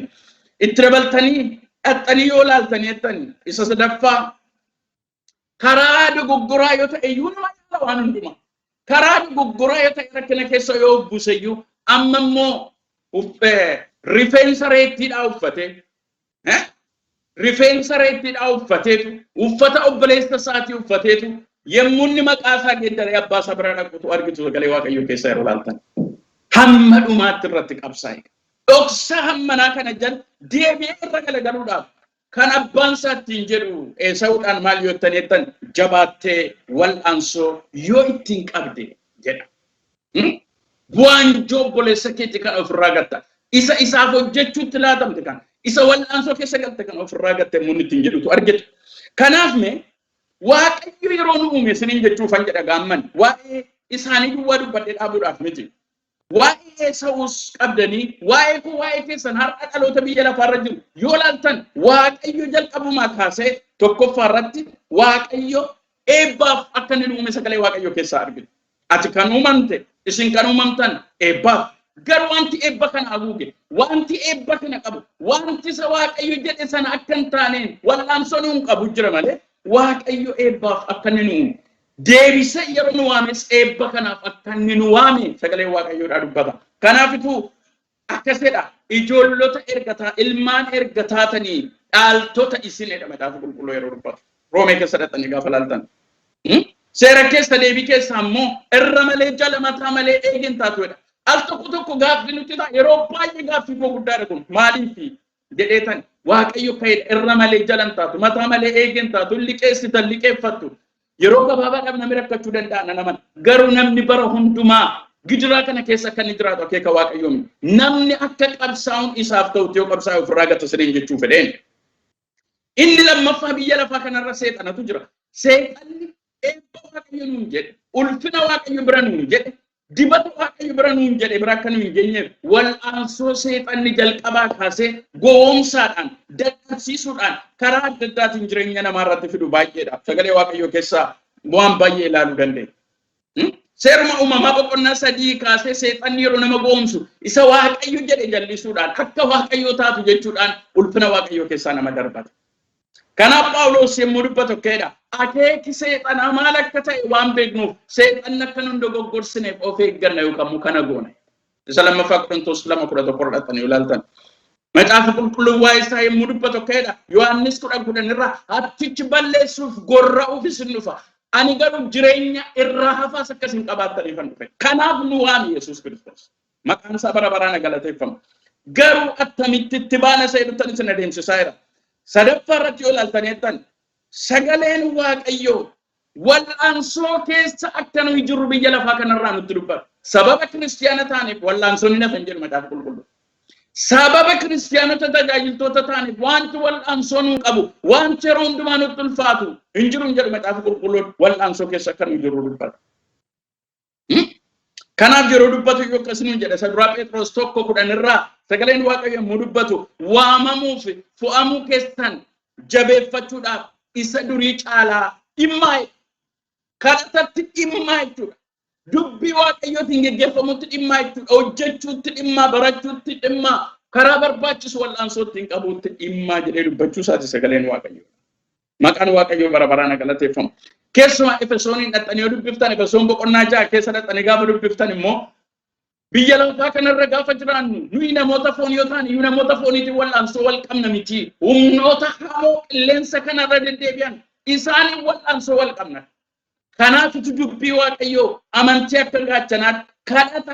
itti dabaltanii dhaxxanii yoo ilaaltan jettan isa sadaffaa karaa dogoggoraa yoo ta'e iyyuu nama yaala waan hundumaa karaa dogoggoraa yoo ta'e rakkina keessa yoo buuseyyuu amma immoo rifeensa reettiidhaa uffate rifeensa reettiidhaa uffateetu uffata obboleessa isaatii uffateetu yemmuu inni maqaa isaa geeddaree abbaa isaa bira dhaqutu argitu sagalee waaqayyoo keessa yeroo laaltan hamma dhumaatti irratti qabsaa'e dhoksa hammanaa kana jala deebi'ee irra galagaluudhaaf kan abbaan isaa ittiin jedhu Esaawudhaan maal yoo ta'an jabaattee wal'aansoo yoo ittiin qabde jedha. Bu'aan obboleessa keetti kan ofirraa gatta isa isaaf hojjechuutti laatamte kan isa wal'aansoo keessa galte kan ofirraa gatte mun ittiin jedhutu argite. Kanaaf mee waaqayyo yeroo nu uume siniin jechuufan jedha gaamman waa'ee isaanii duwwaa dubbadhee dhaabuudhaaf miti. Waa'ee Esaawus qabdanii waa'ee keessan har'a dhaloota biyya lafaarra jiru yoo laaltan waaqayyo jalqabumaa kaasee tokkoffaa irratti waaqayyo eebbaaf akka inni uume sagalee waaqayyo keessaa argitu. Ati kan uumamte isin kan uumamtan eebbaaf garuu wanti eebba kana haguuge wanti eebba kana qabu wanti isa waaqayyo jedhe sana akka hin taaneen wal'aansoon hin qabu jira malee waaqayyo eebbaaf akka inni nu uume. Deebisee yeroo nu waames eebba kanaaf akka inni nu waame sagalee waaqayyoodhaa dubbata. Kanaafituu akkasidha ijoollota ergataa ilmaan ergataatanii dhaaltota isinidha macaafa qulqulluu yeroo dubbatu. Roomee keessa dhaqanii gaafa laaltan. Seera keessa deebii keessa ammoo irra malee jala mataa malee eegin taatuudha. Al tokko gaaffii nuti ta'a yeroo baay'ee gaaffii koo guddaadha kun maaliif jedheetan waaqayyo ka'edha irra malee jalan taatu mataa malee eegin taatu liqeessitan liqeeffattu. Yeroo gabaabaadhaaf namni rakkachuu danda'a naman garuu namni bara hundumaa gidiraa kana keessa kan jiraatu akeeka waaqayyoo namni akka qabsaa'uun isaaf ta'u yoo qabsaa'u ofirraa gata sireen jechuu fedheen. Inni lammaffaa biyya lafaa kanarra seexanatu jira. Seexanni eebba waaqayyo nuun jedhe ulfina waaqayyo bira nuun jedhe dibata waaqayyo bira nuun jedhe bira akka nuun geenyeef wal'aansoo seexanni jalqabaa kaasee gowwoomsaadhaan dadhabsiisuudhaan karaa adda addaatiin jireenya namaa irratti fidu baay'eedha. Sagalee waaqayyoo keessaa waan baay'ee ilaaluu dandeenya. Seeruma uumamaa boqonnaa 3 kaasee seexanni yeroo nama gowwoomsu isa waaqayyo jedhe jallisuudhaan akka waaqayyoo taatu jechuudhaan ulfina waaqayyoo keessaa nama darbata. Kanaaf Phaawulos yemmuu dubbatu keedha akeeki seexanaa maal akka ta'e waan beeknuuf seexanni akka nu dogoggorsineef of eegganna yookaan kana goona. Isa lammaffaa Qorontos 2:11 irratti ilaaltan. Macaafa qulqulluu waa'ee isaa yemmuu dubbatu keedha Yohaannis 10:10 irraa hattichi balleessuuf gorra'uuf isin dhufa. Ani garuu jireenya irraa hafaas akkasiin qabaattaniif an dhufe. Kanaaf nu waami Yesuus Kiristoos. Maqaan isaa bara baraan galateeffamu. Garuu attamitti itti baana isa jedhutan isin adeemsisaa jira. Sadaffaa irratti yoo ilaaltaneettan sagaleen waaqayyoo wal'aansoo keessa akka nuyi jirru biyya lafaa kanarraa nutti dubbata. Sababa kiristiyaana taaneef wal'aansoon hin hafan jedhu macaafa qulqulluu. Sababa kiristiyaanota tajaajiltoota taaneef wanti wal'aansoo nu qabu wanti yeroo hundumaa nutti ulfaatu hin jiru jedhu macaafa qulqulluun wal'aansoo keessa akka nuyi jirru dubbata. Kanaaf yeroo dubbatu yoo akkasii jedha Saduraa Phexros 1:10 irraa sagaleen waaqayyo yemmuu dubbatu waamamuuf fo'amuu keessan jabeeffachuudhaaf isa durii caalaa dhimmaa kadhatatti dhimmaa jechuudha. Dubbii waaqayyootiin geggeeffamutti dhimmaa jechuudha. Hojjechuutti dhimmaa barachuutti dhimmaa karaa barbaachisu wal'aansootti qabuutti dhimmaa jedhee dubbachuu isaati sagaleen waaqayyo. Maqaan waaqayyoo bara baraan galateeffamu. Keessumaa Efesooniin dhaxxanii yoo dubbiftan Efesoon boqonnaa 6 keessa dhaxxanii gaafa dubbiftan immoo biyya lafaa kanarra gaafa jiraannu nuyi namoota foon yoo ta'an iyyuu namoota fooniitiin wal'aansoo wal qabna miti. Humnoota hamoo qilleensa kanarra deddeebi'an isaaniin wal'aansoo wal qabna. Kanaafitu dubbii waaqayyoo amantii akka gaachanaatti kadhata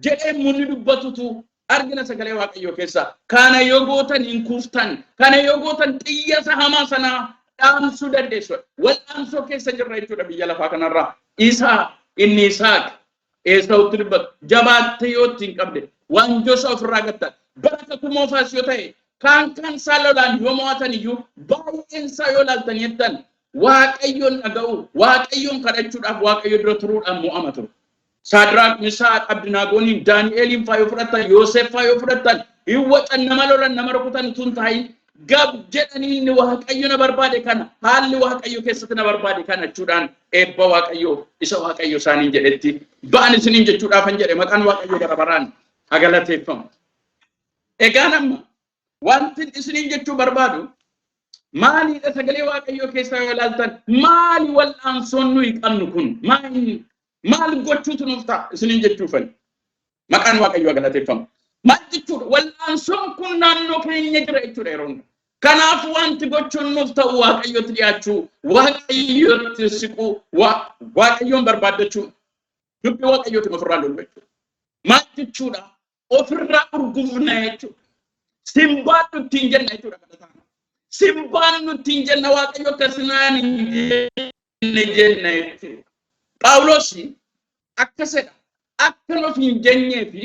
jedhee munni dubbatutu argina sagalee waaqayyoo keessaa. Kana yoo gootan hin kuuftan kana yoo gootan xiyya hamaa sanaa dhaamsuu dandeessu. Wal'aansoo keessa jirra jechuudha biyya lafaa kanarraa. Isaa inni Isaaq Esaawutti dubbatu jabaattee yoo ittiin qabde waanjoo isaa ofirraa gattan baraka kumoofaas yoo ta'e kaan isaa lolaan yoo mo'atan iyyuu baay'een isaa yoo laaltan jettan waaqayyoon dhaga'u waaqayyoon kadhachuudhaaf waaqayyo dura turuudhaan mo'ama turu. Saadraaq Misaaq Abdinaagooniin Daani'eeliin faa yoo fudhattan Yoosef faa yoo fudhattan hin wacan nama lolan nama rukutan tun taa'in gab jedhanii inni waaqayyo na barbaade kana haalli waaqayyo keessatti na barbaade kana jechuudhaan eebba waaqayyo isa waaqayyo isaaniin jedhetti ba'an isiniin jechuudhaaf han jedhe maqaan waaqayyo bara baraan galateeffamu. Egaa nama wanti isiniin jechuu barbaadu maaliidha sagalee waaqayyo keessaa yoo ilaaltan maali wal'aansoon nuyi qabnu kun maal gochuutu nuuf ta'a isiniin jechuufan maqaan waaqayyo galateeffamu. Maal wal'aansoon kun naannoo keenya jira jechuudha yeroo hundaa. Kanaaf wanti gochuun nuuf ta'u Waaqayyotti dhiyaachuu, Waaqayyotti siquu, Waaqayyoon barbaadachuu, dubbii Waaqayyooti ofirraa loluu jechuudha. Maal jechuudha? Ofirraa urgufna jechuudha. Simbaan nutti hin jenna jechuudha kadhataan. Simbaan nutti hin jenna Waaqayyo akkasinaan hin jenna jechuudha. Phaawulos akkasidha. Akka nuuf hin jennee fi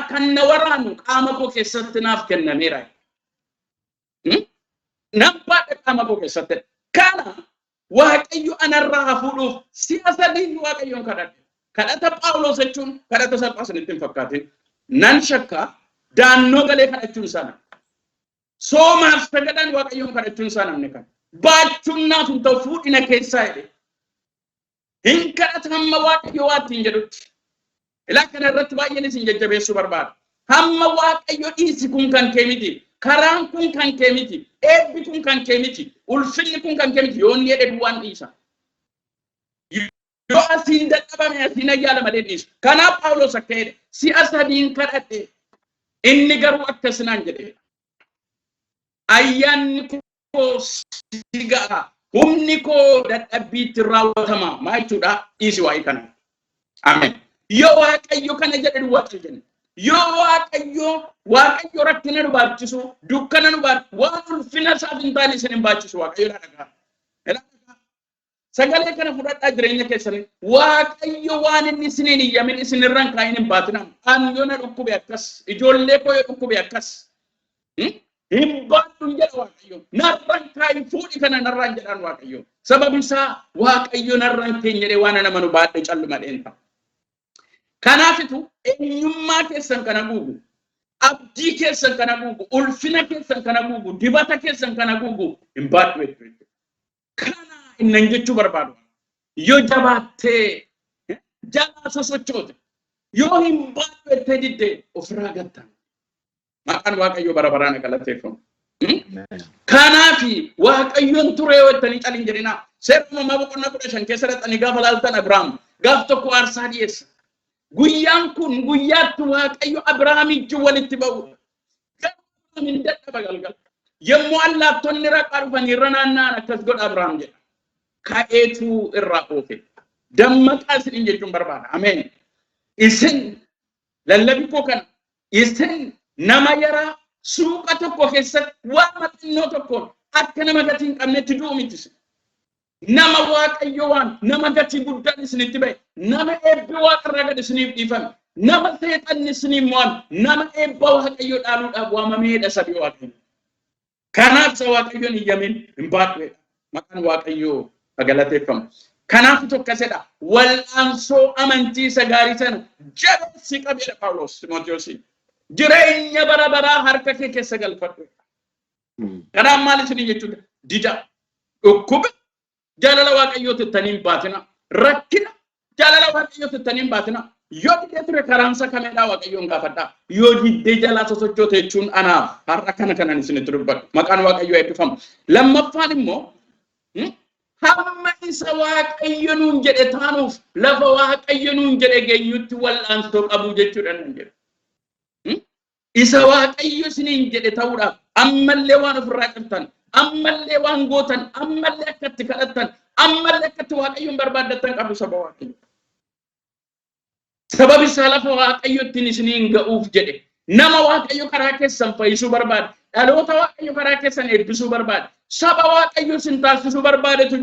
kan na waraanu qaama koo keessatti naaf kennameera. Nambaadha qaama koo keessatti. Kana Waaqayyo anarraa hafuudhuuf si'a sadii Waaqayyoon kadhadhe. Kadhata Phaawulos jechuun kadhata salphaa sanitti hin fakkaatin. Nan shakka daannoo galee kadhachuun sana. Soomaaf sagadan Waaqayyoon kadhachuun sana namni kan. Baachuun naaf hin ta'u fuudhina keessaa jedhe. Hin kadhata hamma Waaqayyo waatti hin jedhutti. Ilaa kana irratti baay'een isin jajjabeessuu barbaada. Hamma Waaqayyo dhiisi kun kan kee miti. Karaan kun kan kee miti. Eebbi kun kan kee miti. Ulfinni kun kan kee miti. Yoonni jedhe duwwaan dhiisa. Yoo asiin dadhabame asiin ayyaala malee dhiisu. Kanaaf Phaawulos akka jedhe si'a sadiin kadhadhe. Inni garuu akkasinaan jedhe. Ayyaanni koo si ga'a. Humni koo dadhabbiitti raawwatama. Maal jechuudha? Dhiisi waa'ee kana. Ameen. Yoo Waaqayyo kana jedhe duwwaatu jenna. Yoo Waaqayyo rakkina nu baachisu, dukkana nu baachisu, waan ulfina isaaf hin taane isin hin baachisu Waaqayyo dhagaa. Sagalee kana fudhadhaa jireenya keessanii. Waaqayyo waan inni isiniin iyyamin isin irraan kaa'in hin baatinaa. An yoo na dhukkube akkas, ijoollee koo yoo dhukkube akkas. Hin baadhuun jedha Waaqayyo. Narraan kaa'in fuudhi kana narraan jedhaan Waaqayyo. Sababi isaa Waaqayyo narraan keenya jedhee waan nama nu baadhe calluma dheenta. Kanaafitu eenyummaa keessan kana guugu, abdii keessan kana guugu, ulfina keessan kana guugu, dibata keessan kana guugu hin baadhu jechuudha. Kana innan jechuu barbaadu. Yoo jabaattee jalaa sosochoote, yoo hin baadhu jettee diddee ofirraa gattan. Maqaan Waaqayyoo bara baraan galateeffamu. Kanaafi Waaqayyoon ture yoo jettanii caliin jedhina. Seera uumamaa boqonnaa 15 keessa dhaqanii gaafa laaltan Abrahaam gaaf tokko aarsaa dhiyeessa. Guyyaan kun guyyaatti Waaqayyo Abrahaamichi walitti ba'udha. Garuu hin dadhaba galgal. Yommuu allaattonni raqaa dhufanii irra naanna'an akkas godha Abrahaam jedha. Ka'eetu irraa oofe. Dammaqaa isin jechuun barbaada. Ameen. Isin lallabii koo kana isin nama yaraa suuqa tokko keessatti waan maxinnoo tokkoon akka nama gatii hin qabnetti du'u miti. Nama Waaqayyo waan nama gatii guddaan isinitti ba'e, nama eebbi Waaqarraa gad isiniif dhiifame, nama seexanni isiniif mo'ame, nama eebba Waaqayyo dhaaluudhaaf waamameedha sabii Waaqayyo. Kanaaf isa Waaqayyoon iyyamin hin baadhuudha. Maqaan Waaqayyoo galateeffamu. Kanaaf tokkosedha. Wal'aansoo amantii isa gaarii sana jabeessi qabeedha Phaawulos Timootewosiin. Jireenya bara baraa harka kee keessa galfadhu. Kanaaf maal isin jechuudha? Dida, dhukkuba, jaalala Waaqayyootti ittaniin baatina. Rakkina jaalala Waaqayyootti ittaniin baatina. Yoo diddee ture karaansa kameedhaa Waaqayyoon gaafadhaa. Yoo diddee jalaa sosochoote jechuun anaaf har'a kanan isinitti dubbadhu. Maqaan Waaqayyoo eebbifamu. Lammaffaan immoo hamma isa Waaqayyo nuun jedhe taanuuf lafa Waaqayyo nuun jedhe geenyutti wal'aansoo qabu jechuudha nan jedhe. Isa Waaqayyo isiniin jedhe ta'uudhaaf ammallee waan ofirraa qabtan, ammallee waan gootan, ammallee akkatti kadhattan, ammallee akkatti Waaqayyoon barbaaddattan qabdu saba Waaqayyo. Sababi isaa lafa Waaqayyottiin isiniin ga'uuf jedhe nama Waaqayyo karaa keessan fayyisuu barbaade, dhaloota Waaqayyo karaa keessan eebbisuu barbaade, saba Waaqayyo isin taasisuu barbaadetu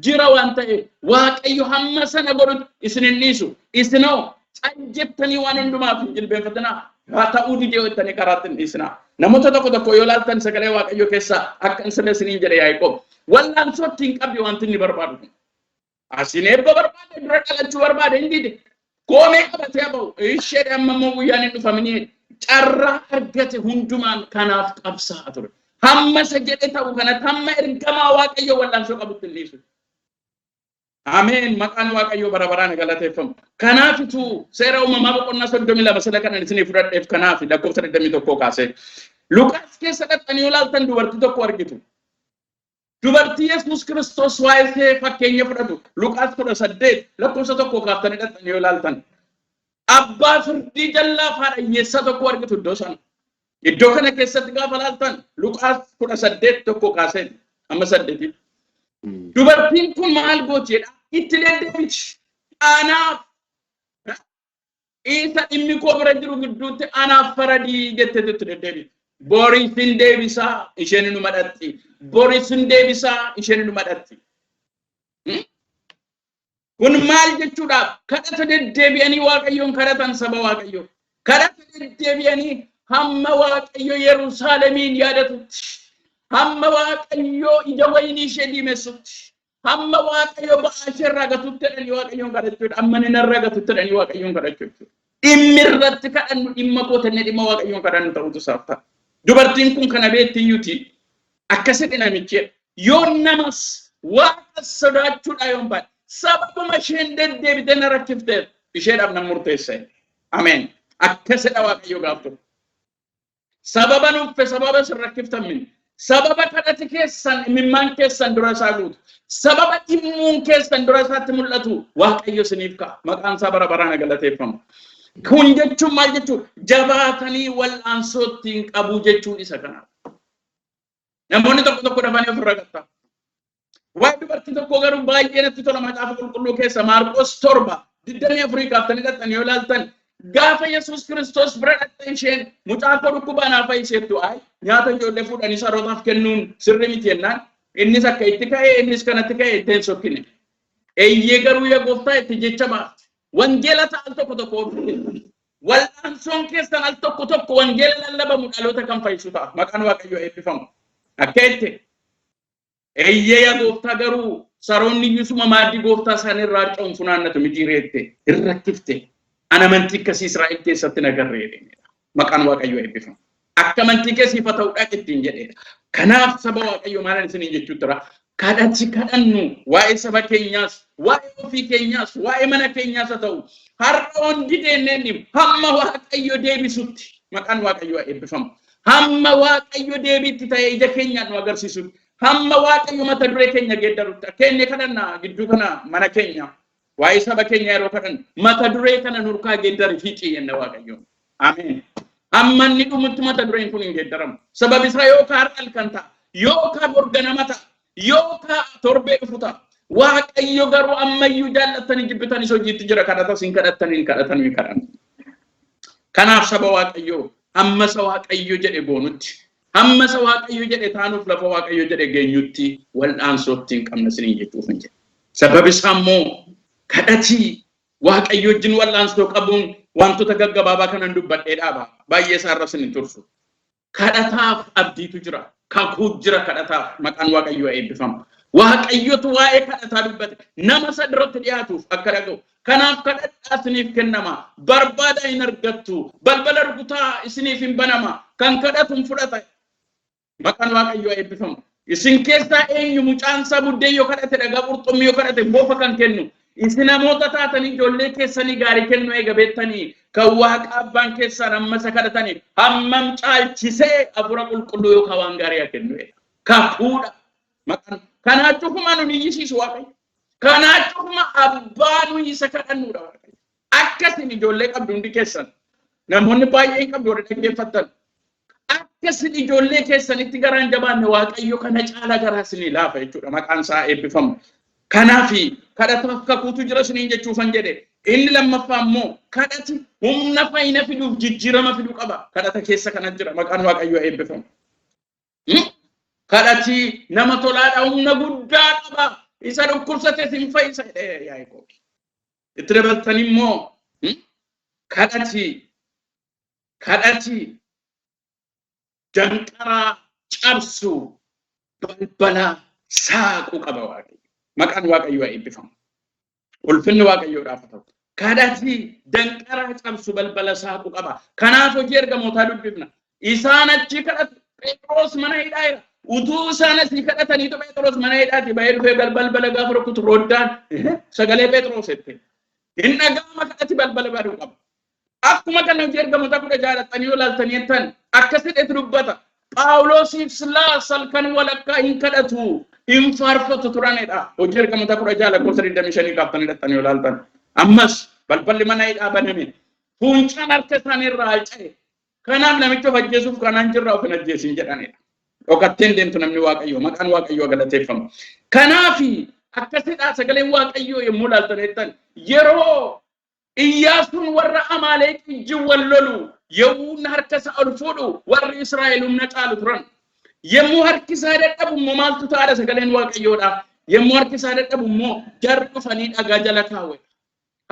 jira waan ta'eef Waaqayyo hamma sana godhutti isin hin dhiisu. Isinoo canjettanii waan hundumaaf hin jilbeenfatinaa. Haa ta'uu didee jettanii karaatti hin dhiisinaa. Namoota tokko yoo laaltan sagalee Waaqayyo keessaa akka isaan isiniin jedhe Yaaqoob wal'aansootti hin qabne wanti inni barbaadu. Asin eebba barbaade dura dhalachuu barbaade hin dide. Koomee qabatee bahu ishee amma immoo guyyaan hin dhufamini carraa argate hundumaan kanaaf qabsaa ture. Hamma isa jedhe ta'u kanatti hamma ergamaa Waaqayyo wal'aansoo qabutti hin dhiisu. Ameen. Maqaan Waaqayyo bara baraan galateeffamu. Kanaafitu seera uumamaa boqonnaa 32 sala kanan isinii fudhadheef kanaaf lakkoofsa 21 kaasee. Luqaas keessa dhaqanii yoo laaltan dubartii tokko argitu. Dubartii Yesuus Kiristoos waa'ee ishee fakkeenya fudhatu. Luqaas 18 lakkoofsa 1 kaaftanii dhaqanii yoo laaltan. Abbaa firdii jallaa faadhayyeessa tokko argitu iddoo sana. Iddoo kana keessatti gaafa laaltan Luqaas 18 tokko kaasee amma 8. Dubartiin kun maal gooti jedha? Itti deddeebiti. Anaaf isa dhimmi koo bira jiru gidduutti anaaf faradii jettee itti deddeebiti. Boris hin deebisaa isheen nu madhatti. Boris hin deebisaa isheen nu madhatti. Kun maal jechuudhaaf kadhata deddeebi'anii Waaqayyoon kadhatan saba Waaqayyoo. Kadhata deddeebi'anii hamma Waaqayyo Yerusaalemiin yaadatutti, hamma Waaqayyo ija wayinii ishee diimessutti, hamma Waaqayyo ba'aa ishee irraa gatutti jedhanii Waaqayyoon kadhachuudha. Amma inni narraa gatutti jedhanii Waaqayyoon kadhachuudha. Dhimmi irratti kadhannu dhimma kootannee dhimma Waaqayyoon kadhannu ta'utu isaaf ta'a. Dubartiin kun kana beettiyyuuti akkasitti namichi yoo namas Waaqa sodaachuudha yoon baadhe sababuma isheen deddeebitee na rakkifteef isheedhaaf nan murteesse. Ameen. Akkasidha Waaqayyo gaafatu. Sababa nuuffe sababa sin rakkiftamin. Sababa kadhati keessan imimmaan keessan dura isaa guutu. Sababa dhimmuun keessan dura isaatti mul'atu Waaqayyo siniif ka'a. Maqaan isaa bara baraan galateeffamu. Kun jechuun maal jechuudha? Jabaatanii wal'aansootti hin qabu jechuun isa kanaaf. Namoonni tokko dafanii ofirra gatta. Waa'ee dubartii tokko garuu baay'ee natti tola macaafa qulqulluu keessa Maarqos 7:24 kaaftanii dhaqxanii yoo ilaaltan gaafa Yesuus Kiristoos bira dhaqxee isheen mucaa koo dhukkubaan haa fayyiseettu nyaata ijoollee fuudhanii sarootaaf kennuun sirrii miti jennaan innis akka itti ka'ee innis kanatti ka'ee ittiin sokkine. Eeyyee garuu yaa gooftaa itti jecha baafte. Wangeela ta'al tokko wal'aansoon keessan al tokko wangeela lallabamu dhaloota kan fayyisu ta'a. Maqaan Waaqayyoo eebbifamu. Akka itti eeyyee yaa gooftaa garuu saroonni iyyusuma maaddii gooftaa isaanii irraa harca'uun funaannatu mijiireette irrakkifte. Ana amantii akkasii Israa'el keessatti nagarreedha. Maqaan Waaqayyoo eebbifamu. Akka amantii keessiif ta'u dhaqittiin jedheedha. Kanaaf saba Waaqayyoo maalan isiniin jechuu tura. Kadhati kadhannu waa'ee saba keenyaas, waa'ee ofii keenyaas, waa'ee mana keenyaas haa ta'u. Har'a hundi deenneen hamma Waaqayyo deebisutti maqaan Waaqayyoo eebbifamu. Hamma Waaqayyo deebiitti ta'ee ija keenyaan nu agarsiisutti. Hamma Waaqayyo mata duree keenya geeddarutti. Keenya kadhannaa gidduu kana mana keenya. Waa'ee saba keenya yeroo kadhannu mata duree kana nurkaa geeddari fiixii jenna Waaqayyoon. Ameen. Amma inni dhumutti mata dureen kun hin geeddaramu. Sababi isaa yookaan har'al kan ta'a, yookaan borganama ta'a, yookaan torbee dhufu ta'a. Waaqayyo garuu ammayyuu jaallattanii jibbitanii hojiitti jira kadhata sin kadhattanii kadhatan. Kanaaf saba Waaqayyoo amma sa Waaqayyo jedhe goonutti, amma sa Waaqayyo jedhe taanuuf lafa Waaqayyo jedhe geenyutti wal'aansootti hin qabna siniin jechuuf hin jedhe. Sababi isaa immoo kadhatii Waaqayyo wajjin wal'aansoo qabuun wantoota gaggabaabaa kanan dubbadhee dhaaba. Baay'ee isaarra sin hin tursu. Kadhataaf abdiitu jira. Kakuu jira kadhataaf maqaan Waaqayyoo eebbifamu. Waaqayyotu waa'ee kadhataa dubbate nama sadiratti dhiyaatuuf akka dhaga'u. Kanaaf kadhadhaa isiniif kennama. Barbaadaa hin argattu. Balbala rukutaa isiniif hin banama. Kan kadhatu hin fudhata. Maqaan Waaqayyoo eebbifamu. Isin keessaa eenyu mucaansaa buddeen yoo kadhate dhagaa qurxummii yoo kadhate boofa kan kennu. Isin namoota taatanii ijoollee keessanii gaarii kennu eega beektanii kan Waaqa abbaan keessaan amma isa kadhataniif hammam caalchisee hafuura qulqulluu yookaan waan gaarii haa kennu. Kakuudha. Maqaan kanaa cufuma nu niyyisiisu Waaqayyo. Kanaa cufuma abbaa nu isa kadhannuudha Waaqayyo. Akkasin ijoollee qabdu hundi keessan namoonni baay'een qabdu warra dhaggeeffattan. Akkasin ijoollee keessanitti garaan jabaanne Waaqayyo kana caalaa garaa isinii laafa jechuudha. Maqaan isaa eebbifamu. Kanaafi kadhataaf kakuutu jira isiniin jechuufan jedhe. Inni lammaffaa immoo kadhati humna fayyina fiduuf jijjiirama fiduu qaba. Kadhata keessa kana jira. Maqaan Waaqayyoo eebbifamu. Kadhati nama tolaadha humna guddaa qaba. Isa dhukkubsate sin fayyisa jedhee Yaaqoob. Itti dabaltanii immoo kadhati danqaraa cabsu balbala saaquu qaba Waaqayyo. Maqaan Waaqayyoo eebbifamu. Ulfinni Waaqayyoodhaaf haa ta'u. Kadhati danqaraa cabsu balbala saaquu qaba. Kanaaf hojii ergamootaa dubbifna. Isaan achi kadhatu Phexros mana hidhaa jira. Utuu isaan asii kadhataniitu Phexros mana hidhaati bahee dhufee balbala gaafa rukkutu roddaan sagalee Phexros jette. Inni dhaga'ama kadhati balbala baduu qaba. Akkuma kana hojii ergamootaa 16 dhattanii yoo ilaaltanii jettan akkasitti dubbata. Phaawulosiif Silaas halkan walakkaa hin kadhatu. In faarfatu turanidha. Hojii ergamootaa 16 lakkoofsa 25 kaaftanii dhattanii yoo ilaaltan. Ammas balballi mana hidhaa baname. fuuncaan harka isaanii irraa harca'e. Kanaaf namicha of ajjeesuuf kanaan jirraa of hin ajjeesin jedhanidha. Dhokatteen deemtu namni Waaqayyoo maqaan Waaqayyoo galateeffamu. Kanaaf akkasidhaa sagaleen Waaqayyoo yommuu ilaaltan yeroo Iyyaasuun warra Amaaleeq wajjin wal lolu yommuu harka isaa ol fuudhu warri Israa'el humna caalu turan. Yommuu harki isaa dadhabu immoo maaltu ta'a sagaleen Waaqayyoodha. Yommuu harki isaa dadhabu immoo jarri dhufanii dhagaa jala kaawwe.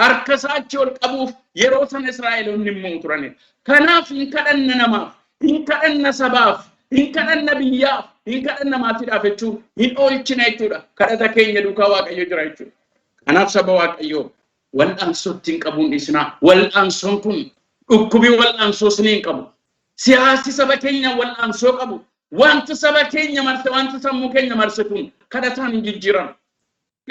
Harka isaa achi ol qabuuf yeroo sana Israa'eloonni immoo turanidha. Kanaaf hin kadhanna namaaf, hin kadhanna sabaaf, hin kadhanna biyyaaf, hin kadhanna maatiidhaaf jechuun hin oolchina jechuudha. Kadhata keenya duukaa Waaqayyo jira jechuudha. Kanaaf saba Waaqayyoo wal'aansootti hin qabuun dhiisnaa. Wal'aansoon kun dhukkubii wal'aansoo hin qabu. Siyaasi saba keenya wal'aansoo qabu. Wanti saba keenya marse, wanti sammuu keenya marse kun kadhataan hin jijjiiramu.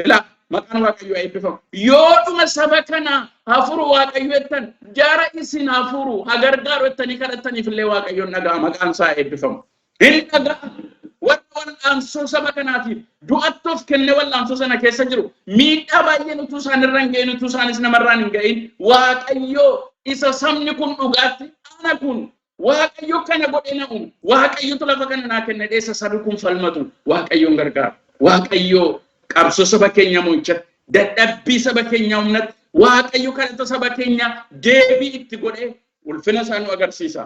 Ilaa maqaan Waaqayyoo eebbifamu. Yoodhuma saba kana hafuru Waaqayyo jettan jara isin hafuru hagargaaru jettanii kadhataniif illee Waaqayyoon dhagaa maqaan isaa eebbifamu. Hin dhagaa wal'aansoo saba kanaatiif du'attuuf kenne wal'aansoo sana keessa jiru miidhaa baay'een utuu isaan irra hin ga'in utuu isaanis namarraan hin ga'in Waaqayyoo isa sabni kun dhugaatti ana kun Waaqayyo kana godhe na uume Waaqayyotu lafa kana naa kenne dheessa sabi kun falmatu Waaqayyoon gargaara. Waaqayyoo qabsoo saba keenya mo'icha dadhabbii saba keenya humnatti Waaqayyo kadhata saba keenya deebii itti godhe ulfina isaa nu agarsiisa.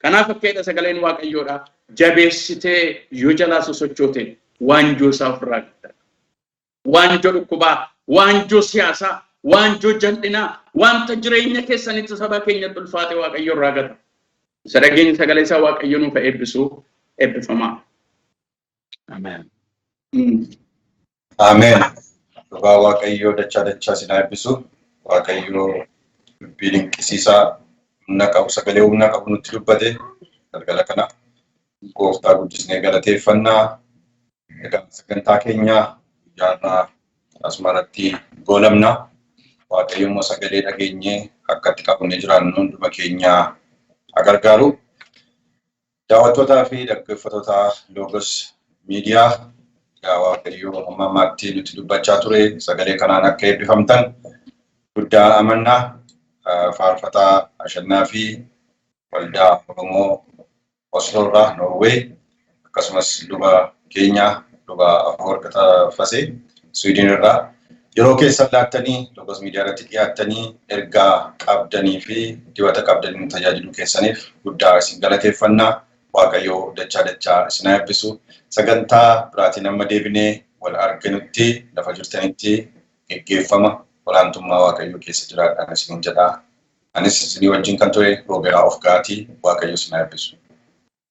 Kanaaf akkeedha sagaleen Waaqayyoodha. Jabeessitee yoo jalaa sosochoote waanjoo isaa ofirraa guddaa. Waanjoo dhukkubaa, waanjoo siyaasaa, waanjoo jal'inaa, wanta jireenya keessanitti saba keenyatti ulfaate Waaqayyo irraa gata. Sadaqeen sagalee isaa Waaqayyo nuuf eebbisu eebbifamaa. Amen. Amen. Dhugaa Waaqayyoo dachaa sinaa eebbisu. Waaqayyoo dubbii dinqisiisaa humna qabu sagalee humna qabu nutti dubbate galgala kana gooftaa guddisnee galateeffannaa. Egaa sagantaa keenya jaarraa asmaratti goolabna. Waaqayyo immoo sagalee dhageenyee akka itti qabnee jiraannu hunduma keenya agargaaru. Daawwattootaa fi dhaggeeffattoota Logos miidiyaa Waaqayyo amma ammaatti nutti dubbachaa ture sagalee kanaan akka eebbifamtan guddaa amannaa. Faarfataa Ashannaa fi waldaa Oromoo Osloorraa Norway akkasumas luba keenya luba Horkata Fasee Sweden irraa yeroo keessan laattanii Logos miidiyaa irratti dhiyaattanii ergaa qabdanii fi dibata qabdanii tajaajiluu keessaniif guddaa isin galateeffannaa. Waaqayyoo dachaa isin eebbisu. Sagantaa biraatiin amma deebinee wal arginutti lafa jirtanitti geggeeffama. Olaantummaa Waaqayyoo keessa jiraadhaan isin jedhaa. Anis isinii wajjin kan ture Rooberaa of Gaatii Waaqayyo isin eebbisu.